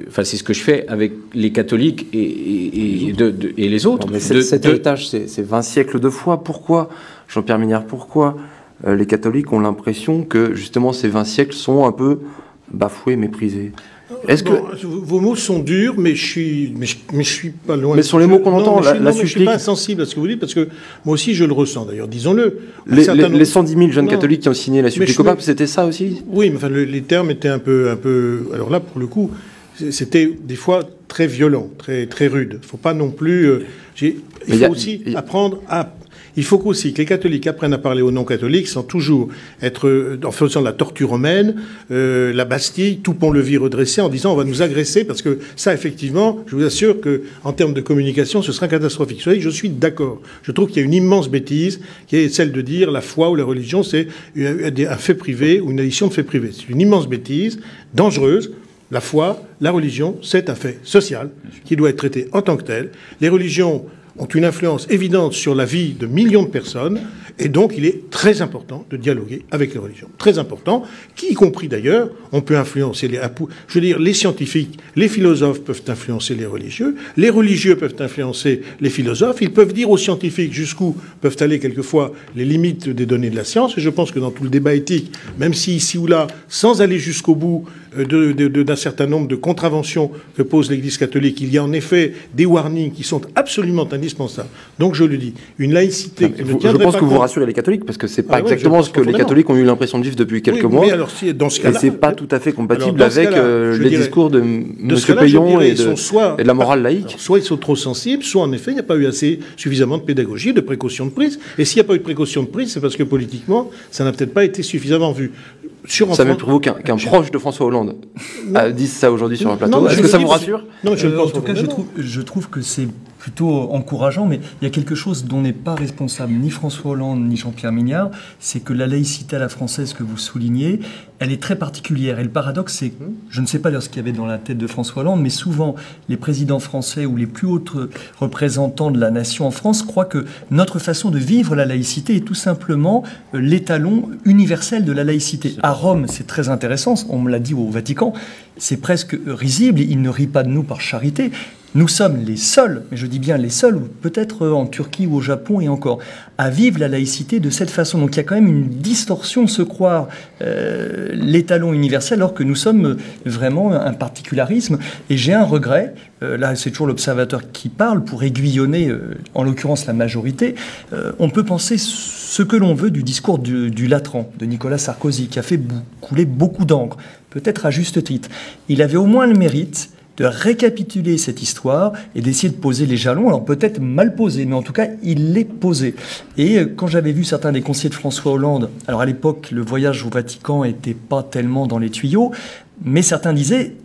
enfin c'est ce que je fais avec les catholiques et les autres. Non, mais cet héritage, c'est 20 siècles de foi. Pourquoi, Jean-Pierre Mignard, pourquoi les catholiques ont l'impression que justement ces 20 siècles sont un peu bafoués, méprisés? Est-ce que vos mots sont durs, mais je suis pas loin. Mais ce sont les mots qu'on entend. Je suis pas insensible à ce que vous dites, parce que moi aussi je le ressens. D'ailleurs, disons-le. Les 110 000 jeunes catholiques qui ont signé la supplique au pape, c'était ça aussi? Oui, mais enfin, les termes étaient un peu. Alors là, pour le coup, c'était des fois très violent, très rude. Il faut pas non plus. Il faut aussi apprendre à. Il faut aussi que les catholiques apprennent à parler aux non-catholiques sans toujours être en faisant la torture romaine, la Bastille, tout pont-levis redressé en disant on va nous agresser, parce que ça, effectivement, je vous assure que en termes de communication, ce sera catastrophique. Vous savez, je suis d'accord. Je trouve qu'il y a une immense bêtise qui est celle de dire la foi ou la religion, c'est un fait privé ou une addition de faits privés. C'est une immense bêtise, dangereuse. La foi, la religion, c'est un fait social qui doit être traité en tant que tel. Les religions ont une influence évidente sur la vie de millions de personnes, et donc il est très important de dialoguer avec les religions. Très important, y compris d'ailleurs, on peut influencer les scientifiques, les philosophes peuvent influencer les religieux peuvent influencer les philosophes, ils peuvent dire aux scientifiques jusqu'où peuvent aller quelquefois les limites des données de la science, et je pense que dans tout le débat éthique, même si ici ou là, sans aller jusqu'au bout d'un certain nombre de contraventions que pose l'Église catholique, il y a en effet des warnings qui sont absolument indispensables. Donc je le dis, une laïcité qui ne tiendrait pas compte... Je pense que vous rassurez les catholiques, parce que c'est pas exactement ce que les catholiques ont eu l'impression de vivre depuis quelques mois. Mais alors, dans ce cas-là, et c'est pas tout à fait compatible avec les discours de M. Payon et de la morale laïque. Soit ils sont trop sensibles, soit en effet il n'y a pas eu suffisamment de pédagogie, de précaution de prise. Et s'il n'y a pas eu de précaution de prise, c'est parce que politiquement, ça n'a peut-être pas été suffisamment vu. Ça met pour vous qu'un proche de François Hollande dise ça aujourd'hui sur un plateau. Est-ce que ça vous rassure? Non, en tout cas, je trouve que c'est plutôt encourageant, mais il y a quelque chose dont n'est pas responsable ni François Hollande ni Jean-Pierre Mignard, c'est que la laïcité à la française que vous soulignez, elle est très particulière. Et le paradoxe, c'est que, je ne sais pas d'ailleurs ce qu'il y avait dans la tête de François Hollande, mais souvent les présidents français ou les plus hauts représentants de la nation en France croient que notre façon de vivre la laïcité est tout simplement l'étalon universel de la laïcité. À Rome, c'est très intéressant, on me l'a dit au Vatican, c'est presque risible, il ne rit pas de nous par charité. Nous sommes les seuls, mais je dis bien les seuls, ou peut-être en Turquie ou au Japon et encore, à vivre la laïcité de cette façon. Donc il y a quand même une distorsion, se croire l'étalon universel, alors que nous sommes vraiment un particularisme. Et j'ai un regret, là c'est toujours l'observateur qui parle, pour aiguillonner, en l'occurrence la majorité, on peut penser ce que l'on veut du discours du Latran, de Nicolas Sarkozy, qui a fait couler beaucoup d'encre, peut-être à juste titre. Il avait au moins le mérite de récapituler cette histoire et d'essayer de poser les jalons. Alors peut-être mal posés, mais en tout cas, il les posait. Et quand j'avais vu certains des conseillers de François Hollande, alors à l'époque, le voyage au Vatican n'était pas tellement dans les tuyaux, mais certains disaient,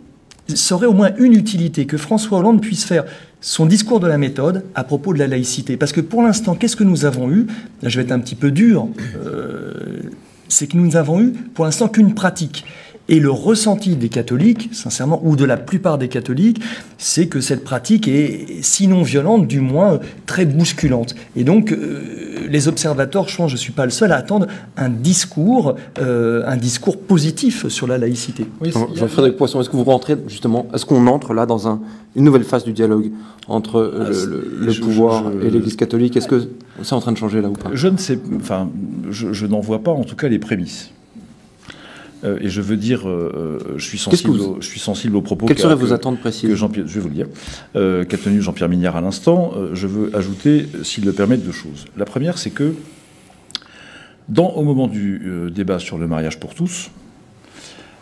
ça aurait au moins une utilité que François Hollande puisse faire son discours de la méthode à propos de la laïcité. Parce que pour l'instant, qu'est-ce que nous avons eu? Là, je vais être un petit peu dur. C'est que nous n'avons eu pour l'instant qu'une pratique. Et le ressenti des catholiques, sincèrement, ou de la plupart des catholiques, c'est que cette pratique est, sinon violente, du moins très bousculante. Et donc, les observateurs, je pense, je ne suis pas le seul à attendre un discours positif sur la laïcité. Oui, Jean-Frédéric Poisson, est-ce que vous rentrez justement, est-ce qu'on entre là dans une nouvelle phase du dialogue entre le pouvoir et l'Église catholique? Est-ce que c'est en train de changer là ou pas? Je ne sais, enfin, je n'en vois pas en tout cas les prémices. Et je veux dire, je suis sensible aux propos. Quelles seraient vos attentes précises je vais vous le dire. Qu'a tenu Jean-Pierre Mignard à l'instant. Je veux ajouter, s'il le permet, 2 choses. La première, c'est que, au moment du débat sur le mariage pour tous,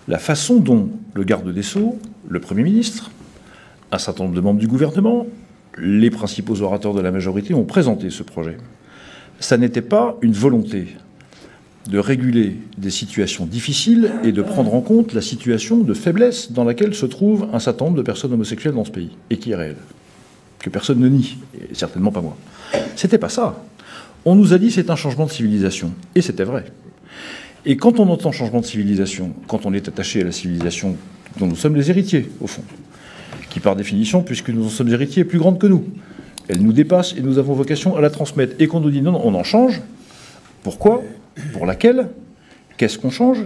la façon dont le garde des Sceaux, le Premier ministre, un certain nombre de membres du gouvernement, les principaux orateurs de la majorité ont présenté ce projet, ça n'était pas une volonté de réguler des situations difficiles et de prendre en compte la situation de faiblesse dans laquelle se trouve un certain nombre de personnes homosexuelles dans ce pays, et qui est réelle, que personne ne nie, et certainement pas moi. C'était pas ça. On nous a dit c'est un changement de civilisation, et c'était vrai. Et quand on entend changement de civilisation, quand on est attaché à la civilisation dont nous sommes les héritiers, au fond, qui par définition, puisque nous en sommes héritiers, est plus grande que nous, elle nous dépasse et nous avons vocation à la transmettre, et qu'on nous dit non, on en change, pourquoi ? Pour laquelle? Qu'est-ce qu'on change?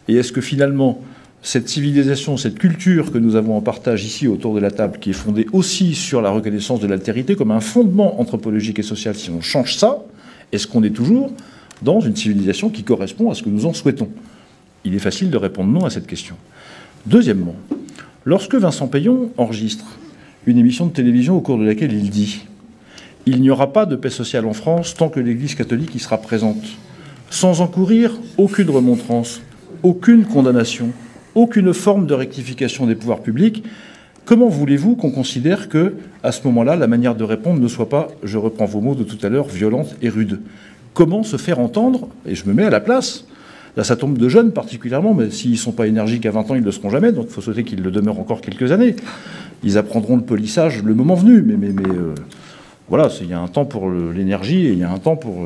Et est-ce que finalement, cette civilisation, cette culture que nous avons en partage ici autour de la table, qui est fondée aussi sur la reconnaissance de l'altérité comme un fondement anthropologique et social, si on change ça, est-ce qu'on est toujours dans une civilisation qui correspond à ce que nous en souhaitons? Il est facile de répondre non à cette question. Deuxièmement, lorsque Vincent Payon enregistre une émission de télévision au cours de laquelle il dit « Il n'y aura pas de paix sociale en France tant que l'Église catholique y sera présente », sans encourir aucune remontrance, aucune condamnation, aucune forme de rectification des pouvoirs publics, comment voulez-vous qu'on considère que, à ce moment-là, la manière de répondre ne soit pas, je reprends vos mots de tout à l'heure, violente et rude? Comment se faire entendre, et je me mets à la place, là ça tombe de jeunes particulièrement, mais s'ils ne sont pas énergiques à 20 ans, ils ne le seront jamais, donc il faut souhaiter qu'ils le demeurent encore quelques années. Ils apprendront le polissage le moment venu, mais voilà, il y a un temps pour l'énergie et il y a un temps pour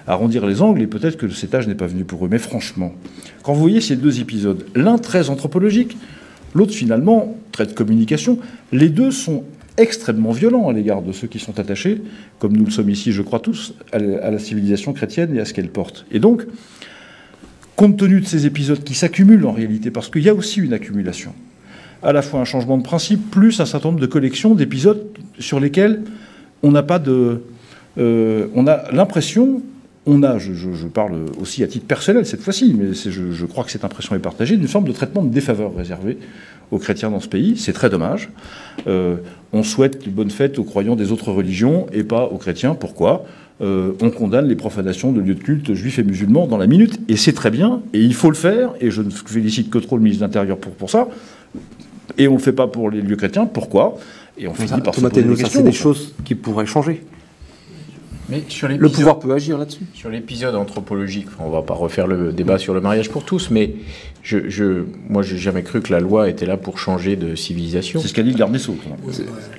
arrondir les angles, et peut-être que cet âge n'est pas venu pour eux. Mais franchement, quand vous voyez ces 2 épisodes, l'un très anthropologique, l'autre finalement très de communication, les 2 sont extrêmement violents à l'égard de ceux qui sont attachés, comme nous le sommes ici, je crois tous, à la civilisation chrétienne et à ce qu'elle porte. Et donc, compte tenu de ces épisodes qui s'accumulent en réalité, parce qu'il y a aussi une accumulation, à la fois un changement de principe, plus un certain nombre de collections d'épisodes sur lesquels on n'a pas de... on a l'impression... je parle aussi à titre personnel cette fois-ci, mais je crois que cette impression est partagée, d'une forme de traitement de défaveur réservé aux chrétiens dans ce pays. C'est très dommage. On souhaite une bonne fête aux croyants des autres religions et pas aux chrétiens. Pourquoi? On condamne les profanations de lieux de culte juifs et musulmans dans la minute, et c'est très bien, et il faut le faire, et je ne félicite que trop le ministre de l'Intérieur pour ça, et on ne le fait pas pour les lieux chrétiens. Pourquoi? Et on finit par se poser des questions. C'est des choses qui pourraient changer. Mais sur le pouvoir peut agir là-dessus. Sur l'épisode anthropologique, on ne va pas refaire le débat sur le mariage pour tous, mais moi, je n'ai jamais cru que la loi était là pour changer de civilisation. C'est ce qu'a dit le garde des Sceaux.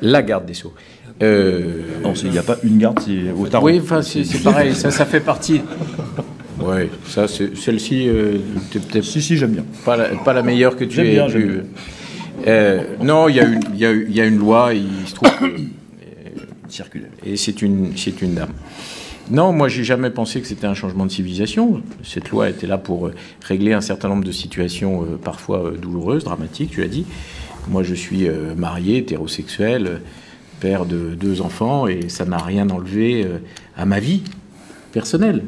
La garde des Sceaux. Non, il n'y a pas une garde, c'est au tarot. Oui, enfin, c'est pareil, ça fait partie... Oui, ça, celle-ci, Si, j'aime bien. Pas la meilleure que tu aies pu... Non, il y a une loi, il se trouve que... circulaire. Et c'est une dame. Non, moi, j'ai jamais pensé que c'était un changement de civilisation. Cette loi était là pour régler un certain nombre de situations parfois douloureuses, dramatiques, tu l'as dit. Moi, je suis marié, hétérosexuel, père de 2 enfants, et ça n'a rien enlevé à ma vie personnelle.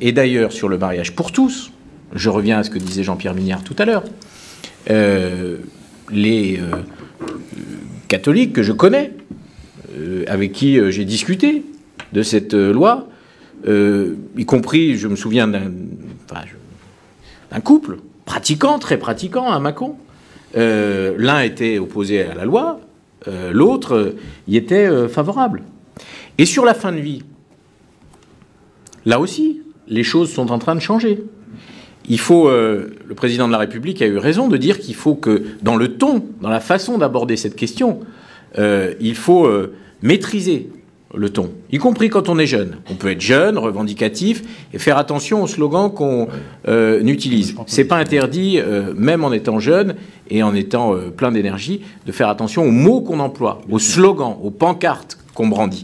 Et d'ailleurs, sur le mariage pour tous, je reviens à ce que disait Jean-Pierre Mignard tout à l'heure, les catholiques que je connais, avec qui j'ai discuté de cette loi, y compris, je me souviens d'un couple pratiquant, très pratiquant à Mâcon, L'un était opposé à la loi, l'autre y était favorable. Et sur la fin de vie, là aussi, les choses sont en train de changer. Il faut, le président de la République a eu raison de dire qu'il faut que, dans le ton, dans la façon d'aborder cette question, il faut maîtriser le ton, y compris quand on est jeune. On peut être jeune, revendicatif, et faire attention aux slogans qu'on utilise. C'est pas interdit, même en étant jeune et en étant plein d'énergie, de faire attention aux mots qu'on emploie, aux slogans, aux pancartes qu'on brandit.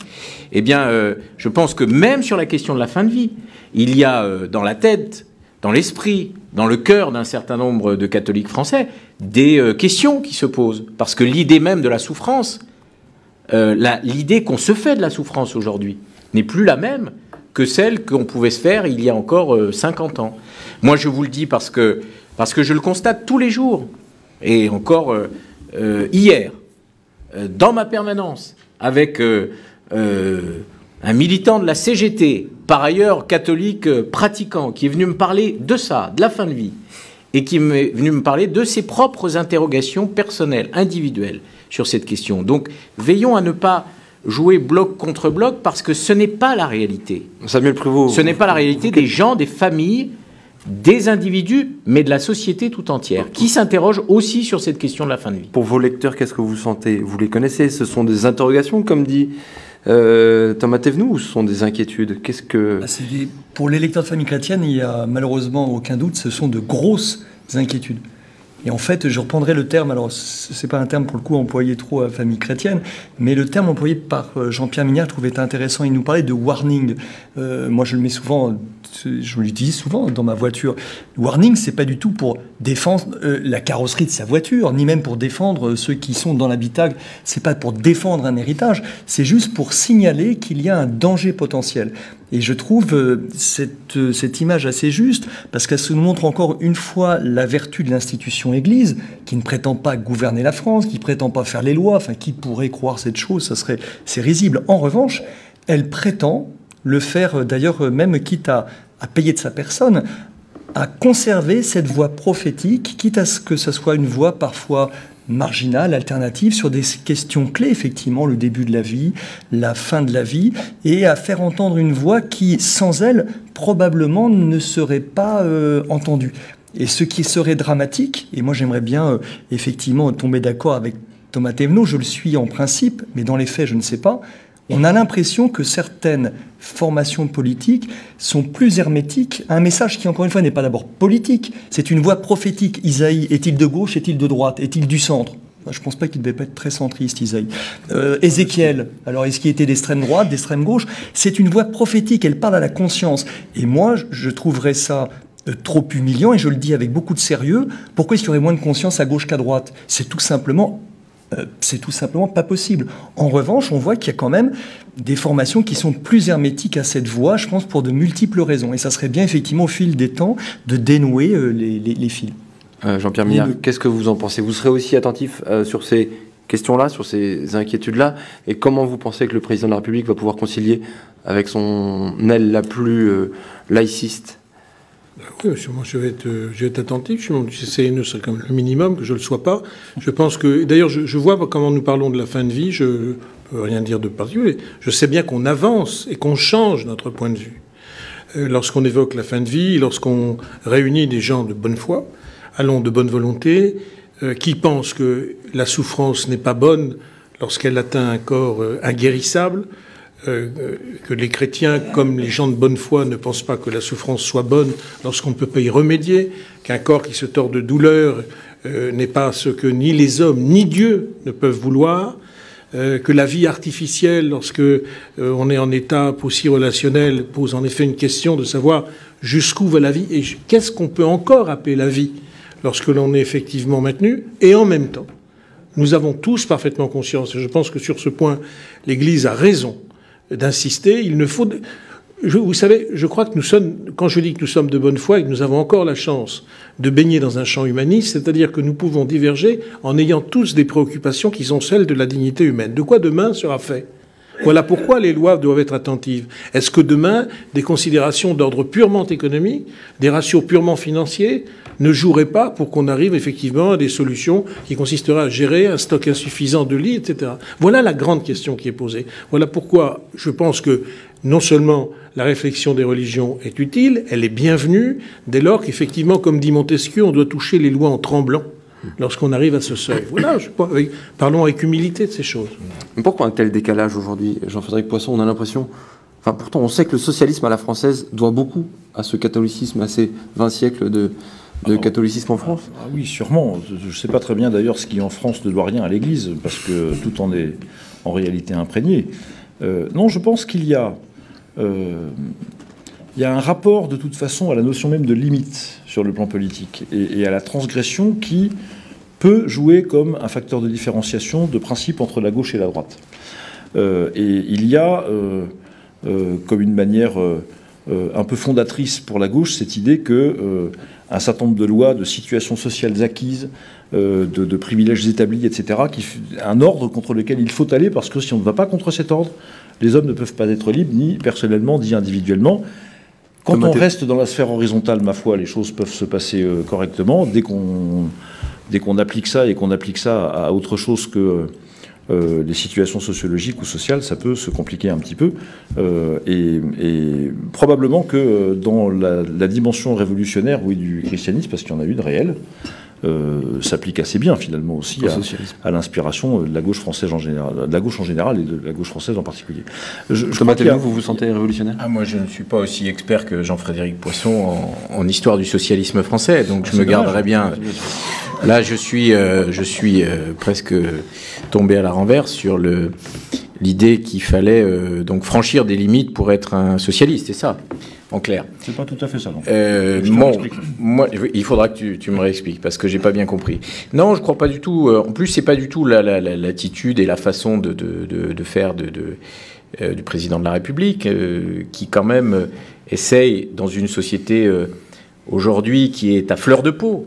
Eh bien, je pense que même sur la question de la fin de vie, il y a dans la tête, dans l'esprit, dans le cœur d'un certain nombre de catholiques français, des questions qui se posent. Parce que l'idée même de la souffrance, l'idée qu'on se fait de la souffrance aujourd'hui n'est plus la même que celle qu'on pouvait se faire il y a encore 50 ans. Moi, je vous le dis parce que je le constate tous les jours. Et encore hier, dans ma permanence, avec un militant de la CGT, par ailleurs catholique pratiquant, qui est venu me parler de ça, de la fin de vie, et qui est venu me parler de ses propres interrogations personnelles, individuelles, sur cette question. Donc, veillons à ne pas jouer bloc contre bloc, parce que ce n'est pas la réalité. Samuel Prévost, ce n'est pas la réalité des gens, des familles, des individus, mais de la société tout entière, qui s'interrogent aussi sur cette question de la fin de vie. Pour vos lecteurs, qu'est-ce que vous sentez? Vous les connaissez? Ce sont des interrogations, comme dit Thomas Thévenoud, ou ce sont des inquiétudes? Qu'est-ce que... Pour les lecteurs de Famille Chrétienne, il n'y a malheureusement aucun doute, ce sont de grosses inquiétudes. Et en fait, je reprendrai le terme, alors c'est pas un terme pour le coup employé trop à Famille Chrétienne, mais le terme employé par Jean-Pierre Mignard, je trouvais intéressant. Il nous parlait de warning. Moi, je le mets souvent, je l'utilise souvent dans ma voiture. Warning, c'est pas du tout pour défendre la carrosserie de sa voiture, ni même pour défendre ceux qui sont dans l'habitacle. C'est pas pour défendre un héritage, c'est juste pour signaler qu'il y a un danger potentiel. Et je trouve cette image assez juste, parce qu'elle nous montre encore une fois la vertu de l'institution Église, qui ne prétend pas gouverner la France, qui ne prétend pas faire les lois, enfin, qui pourrait croire cette chose, c'est risible. En revanche, elle prétend le faire, d'ailleurs, même quitte à payer de sa personne, à conserver cette voix prophétique, quitte à ce que ce soit une voix parfois marginale, alternative, sur des questions clés, effectivement, le début de la vie, la fin de la vie, et à faire entendre une voix qui, sans elle, probablement ne serait pas entendue. Et ce qui serait dramatique, et moi j'aimerais bien effectivement tomber d'accord avec Thomas Thévenoud, je le suis en principe, mais dans les faits je ne sais pas, on a l'impression que certaines formations politiques sont plus hermétiques à un message qui, encore une fois, n'est pas d'abord politique, c'est une voix prophétique. Isaïe, est-il de gauche, est-il de droite, est-il du centre? Je ne pense pas qu'il devait pas être très centriste, Isaïe. Ézéchiel, alors est-ce qu'il était d'extrême droite, d'extrême gauche? C'est une voix prophétique, elle parle à la conscience. Et moi, je trouverais ça trop humiliant, et je le dis avec beaucoup de sérieux. Pourquoi est-ce qu'il y aurait moins de conscience à gauche qu'à droite? C'est tout simplement pas possible. En revanche, on voit qu'il y a quand même des formations qui sont plus hermétiques à cette voie, je pense, pour de multiples raisons. Et ça serait bien, effectivement, au fil des temps, de dénouer les fils. Jean-Pierre Mignard, qu'est-ce que vous en pensez? Vous serez aussi attentif sur ces questions-là, sur ces inquiétudes-là, et comment vous pensez que le président de la République va pouvoir concilier avec son aile la plus laïciste? Oui, moi je vais être attentif. C'est quand même le minimum que je ne le sois pas. Je pense que, d'ailleurs, je vois comment nous parlons de la fin de vie. Je ne peux rien dire de particulier. Je sais bien qu'on avance et qu'on change notre point de vue. Lorsqu'on évoque la fin de vie, lorsqu'on réunit des gens de bonne foi, allons de bonne volonté, qui pensent que la souffrance n'est pas bonne lorsqu'elle atteint un corps inguérissable, que les chrétiens, comme les gens de bonne foi, ne pensent pas que la souffrance soit bonne lorsqu'on ne peut pas y remédier, qu'un corps qui se tord de douleur n'est pas ce que ni les hommes ni Dieu ne peuvent vouloir, que la vie artificielle, lorsque on est en état aussi relationnel, pose en effet une question de savoir jusqu'où va la vie et qu'est-ce qu'on peut encore appeler la vie lorsque l'on est effectivement maintenu, et en même temps, nous avons tous parfaitement conscience, et je pense que sur ce point, l'Église a raison d'insister, il ne faut... Vous savez, je crois que nous sommes, quand je dis que nous sommes de bonne foi et que nous avons encore la chance de baigner dans un champ humaniste, c'est-à-dire que nous pouvons diverger en ayant tous des préoccupations qui sont celles de la dignité humaine. De quoi demain sera fait? Voilà pourquoi les lois doivent être attentives. Est-ce que demain, des considérations d'ordre purement économique, des ratios purement financiers, ne jouerait pas pour qu'on arrive effectivement à des solutions qui consisteraient à gérer un stock insuffisant de lits, etc. Voilà la grande question qui est posée. Voilà pourquoi je pense que non seulement la réflexion des religions est utile, elle est bienvenue, dès lors qu'effectivement, comme dit Montesquieu, on doit toucher les lois en tremblant lorsqu'on arrive à ce seuil. Voilà, parlons avec humilité de ces choses. Mais pourquoi un tel décalage aujourd'hui, Jean-Frédéric Poisson? On a l'impression... Enfin, pourtant, on sait que le socialisme à la française doit beaucoup à ce catholicisme, à ces 20 siècles de catholicisme en France. Ah oui, sûrement. Je ne sais pas très bien d'ailleurs ce qui en France ne doit rien à l'Église, parce que tout en est en réalité imprégné. Non, je pense qu'il y a un rapport de toute façon à la notion même de limite sur le plan politique et à la transgression qui peut jouer comme un facteur de différenciation de principe entre la gauche et la droite. Et il y a, comme une manière un peu fondatrice pour la gauche, cette idée que un certain nombre de lois, de situations sociales acquises, de privilèges établis, etc., un ordre contre lequel il faut aller, parce que si on ne va pas contre cet ordre, les hommes ne peuvent pas être libres, ni personnellement, ni individuellement. Quand on reste dans la sphère horizontale, ma foi, les choses peuvent se passer correctement. Dès qu'on applique ça et qu'on applique ça à autre chose que les situations sociologiques ou sociales, ça peut se compliquer un petit peu. Et probablement que dans la dimension révolutionnaire, oui, du christianisme, parce qu'il y en a eu de réel, s'applique assez bien finalement aussi à l'inspiration de la gauche française en général, de la gauche en général et de la gauche française en particulier. Thomas Thévenoud, vous vous sentez révolutionnaire? Moi, je ne suis pas aussi expert que Jean-Frédéric Poisson en histoire du socialisme français, donc je me garderai bien. Là, je suis presque tombé à la renverse sur l'idée qu'il fallait donc franchir des limites pour être un socialiste, c'est ça, en clair. C'est pas tout à fait ça, non. Moi, il faudra que tu me réexpliques, parce que j'ai pas bien compris. Non, je crois pas du tout. En plus, c'est pas du tout l'attitude et la façon de faire du président de la République, qui quand même essaye, dans une société aujourd'hui qui est à fleur de peau,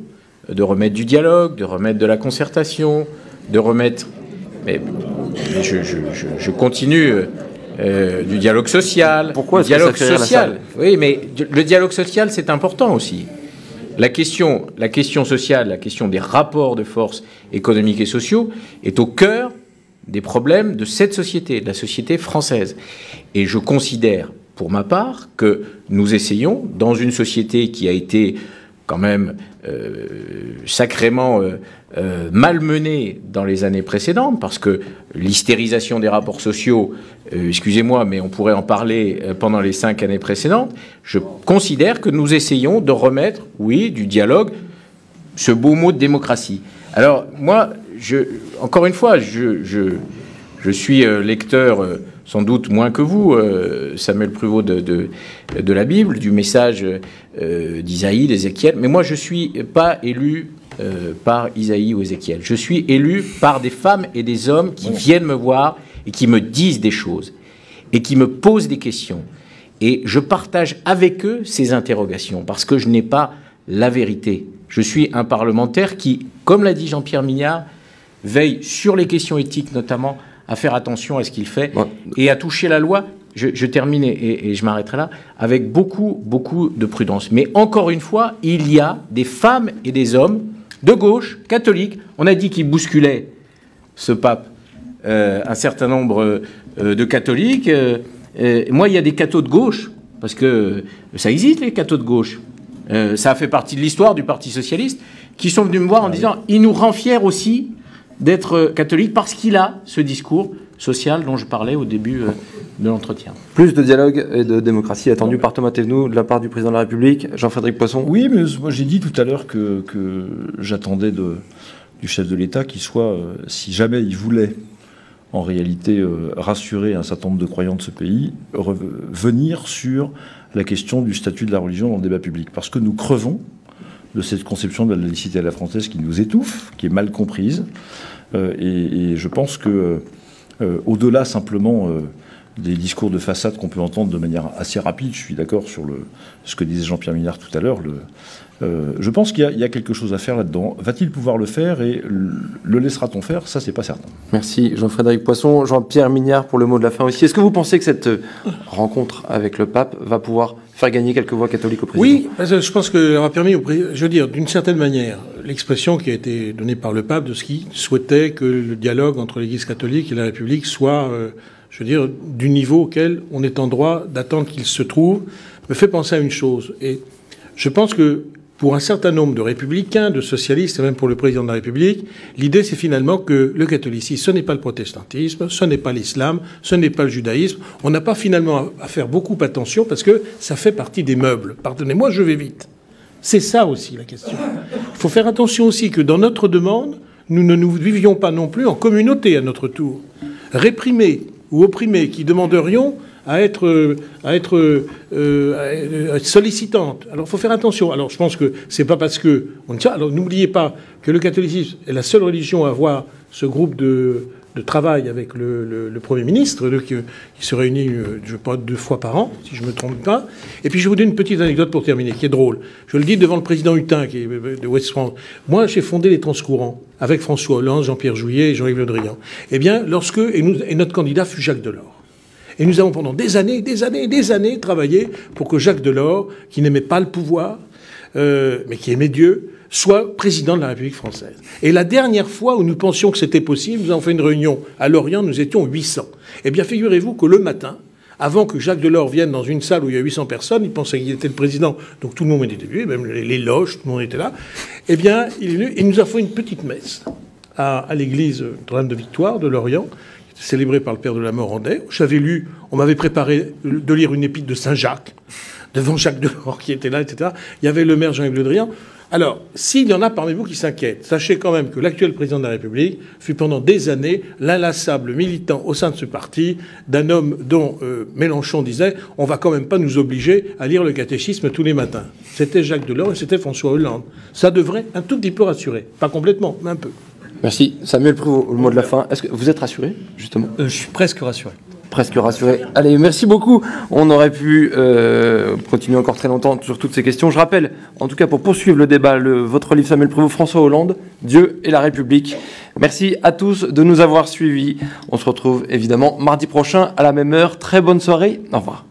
de remettre du dialogue, de remettre de la concertation, de remettre... Mais je continue... du dialogue social. Pourquoi est-ce dialogue que ça fait social? Oui, mais le dialogue social, c'est important aussi. La question sociale, la question des rapports de force économiques et sociaux est au cœur des problèmes de cette société, de la société française. Et je considère, pour ma part, que nous essayons, dans une société qui a été quand même sacrément malmenée dans les années précédentes, parce que l'hystérisation des rapports sociaux, excusez-moi, mais on pourrait en parler pendant les 5 années précédentes, je considère que nous essayons de remettre, oui, du dialogue, ce beau mot de démocratie. Alors, moi, encore une fois, je suis lecteur... sans doute moins que vous, Samuel Pruvot, de la Bible, du message d'Isaïe, d'Ézéchiel. Mais moi, je ne suis pas élu par Isaïe ou Ézéchiel. Je suis élu par des femmes et des hommes qui viennent me voir et qui me disent des choses et qui me posent des questions. Et je partage avec eux ces interrogations parce que je n'ai pas la vérité. Je suis un parlementaire qui, comme l'a dit Jean-Pierre Mignard, veille sur les questions éthiques notamment, à faire attention à ce qu'il fait et à toucher la loi, je termine et je m'arrêterai là, avec beaucoup, beaucoup de prudence. Mais encore une fois, il y a des femmes et des hommes de gauche, catholiques. On a dit qu'ils bousculaient ce pape, un certain nombre de catholiques. Moi, il y a des cathos de gauche, parce que ça existe, les cathos de gauche. Ça a fait partie de l'histoire du Parti socialiste, qui sont venus me voir en disant « il nous rend fiers aussi » d'être catholique parce qu'il a ce discours social dont je parlais au début de l'entretien. Plus de dialogue et de démocratie attendu par Thomas Thévenoud de la part du président de la République. Jean-Frédéric Poisson. Oui, mais moi j'ai dit tout à l'heure que j'attendais du chef de l'État qu'il soit, si jamais il voulait en réalité rassurer un certain nombre de croyants de ce pays, revenir sur la question du statut de la religion dans le débat public. Parce que nous crevons de cette conception de la laïcité à la française qui nous étouffe, qui est mal comprise. Et je pense que, au-delà simplement des discours de façade qu'on peut entendre de manière assez rapide, je suis d'accord sur ce que disait Jean-Pierre Mignard tout à l'heure, je pense qu'il y a quelque chose à faire là-dedans. Va-t-il pouvoir le faire et le laissera-t-on faire? Ça, c'est pas certain. Merci Jean-Frédéric Poisson. Jean-Pierre Mignard pour le mot de la fin aussi. Est-ce que vous pensez que cette rencontre avec le pape va pouvoir faire gagner quelques voix catholiques au président? Oui, parce que je pense que ça aura permis, je veux dire, d'une certaine manière, l'expression qui a été donnée par le pape de ce qu'il souhaitait que le dialogue entre l'Église catholique et la République soit, je veux dire, du niveau auquel on est en droit d'attendre qu'il se trouve, me fait penser à une chose. Et je pense que pour un certain nombre de républicains, de socialistes, et même pour le président de la République, l'idée c'est finalement que le catholicisme, ce n'est pas le protestantisme, ce n'est pas l'islam, ce n'est pas le judaïsme. On n'a pas finalement à faire beaucoup attention parce que ça fait partie des meubles. Pardonnez-moi, je vais vite. C'est ça aussi la question. Il faut faire attention aussi que dans notre demande, nous ne nous vivions pas non plus en communauté à notre tour. Réprimés ou opprimés qui demanderions à être sollicitante. Alors, il faut faire attention. Alors, je pense que c'est pas parce que alors, n'oubliez pas que le catholicisme est la seule religion à avoir ce groupe de travail avec le Premier ministre, qui se réunit, je ne sais pas, 2 fois par an, si je ne me trompe pas. Et puis, je vais vous donner une petite anecdote pour terminer, qui est drôle. Je le dis devant le président Hutin, qui est de Ouest France. Moi, j'ai fondé les Transcourants avec François Hollande, Jean-Pierre Jouyet et Jean-Yves Le Drian. Eh bien, et notre candidat fut Jacques Delors. Et nous avons pendant des années travaillé pour que Jacques Delors, qui n'aimait pas le pouvoir, mais qui aimait Dieu, soit président de la République française. Et la dernière fois où nous pensions que c'était possible, nous avons fait une réunion à Lorient, nous étions 800. Eh bien, figurez-vous que le matin, avant que Jacques Delors vienne dans une salle où il y a 800 personnes, il pensait qu'il était le président, donc tout le monde était venu, même les loges, tout le monde était là. Eh bien, il nous a fait une petite messe à l'église Notre-Dame de Victoire de Lorient, célébré par le père de la Morandais. J'avais lu, on m'avait préparé de lire une épître de Saint-Jacques, devant Jacques Delors qui était là, etc. Il y avait le maire Jean-Yves Le Drian. Alors, s'il y en a parmi vous qui s'inquiètent, sachez quand même que l'actuel président de la République fut pendant des années l'inlassable militant au sein de ce parti d'un homme dont Mélenchon disait « on va quand même pas nous obliger à lire le catéchisme tous les matins ». C'était Jacques Delors et c'était François Hollande. Ça devrait un tout petit peu rassurer. Pas complètement, mais un peu. Merci. Samuel Prévost, le mot de la fin. Est-ce que vous êtes rassuré, justement? Je suis presque rassuré. Presque rassuré. Allez, merci beaucoup. On aurait pu continuer encore très longtemps sur toutes ces questions. Je rappelle, en tout cas pour poursuivre le débat, votre livre Samuel Prévost, François Hollande, Dieu et la République. Merci à tous de nous avoir suivis. On se retrouve évidemment mardi prochain à la même heure. Très bonne soirée. Au revoir.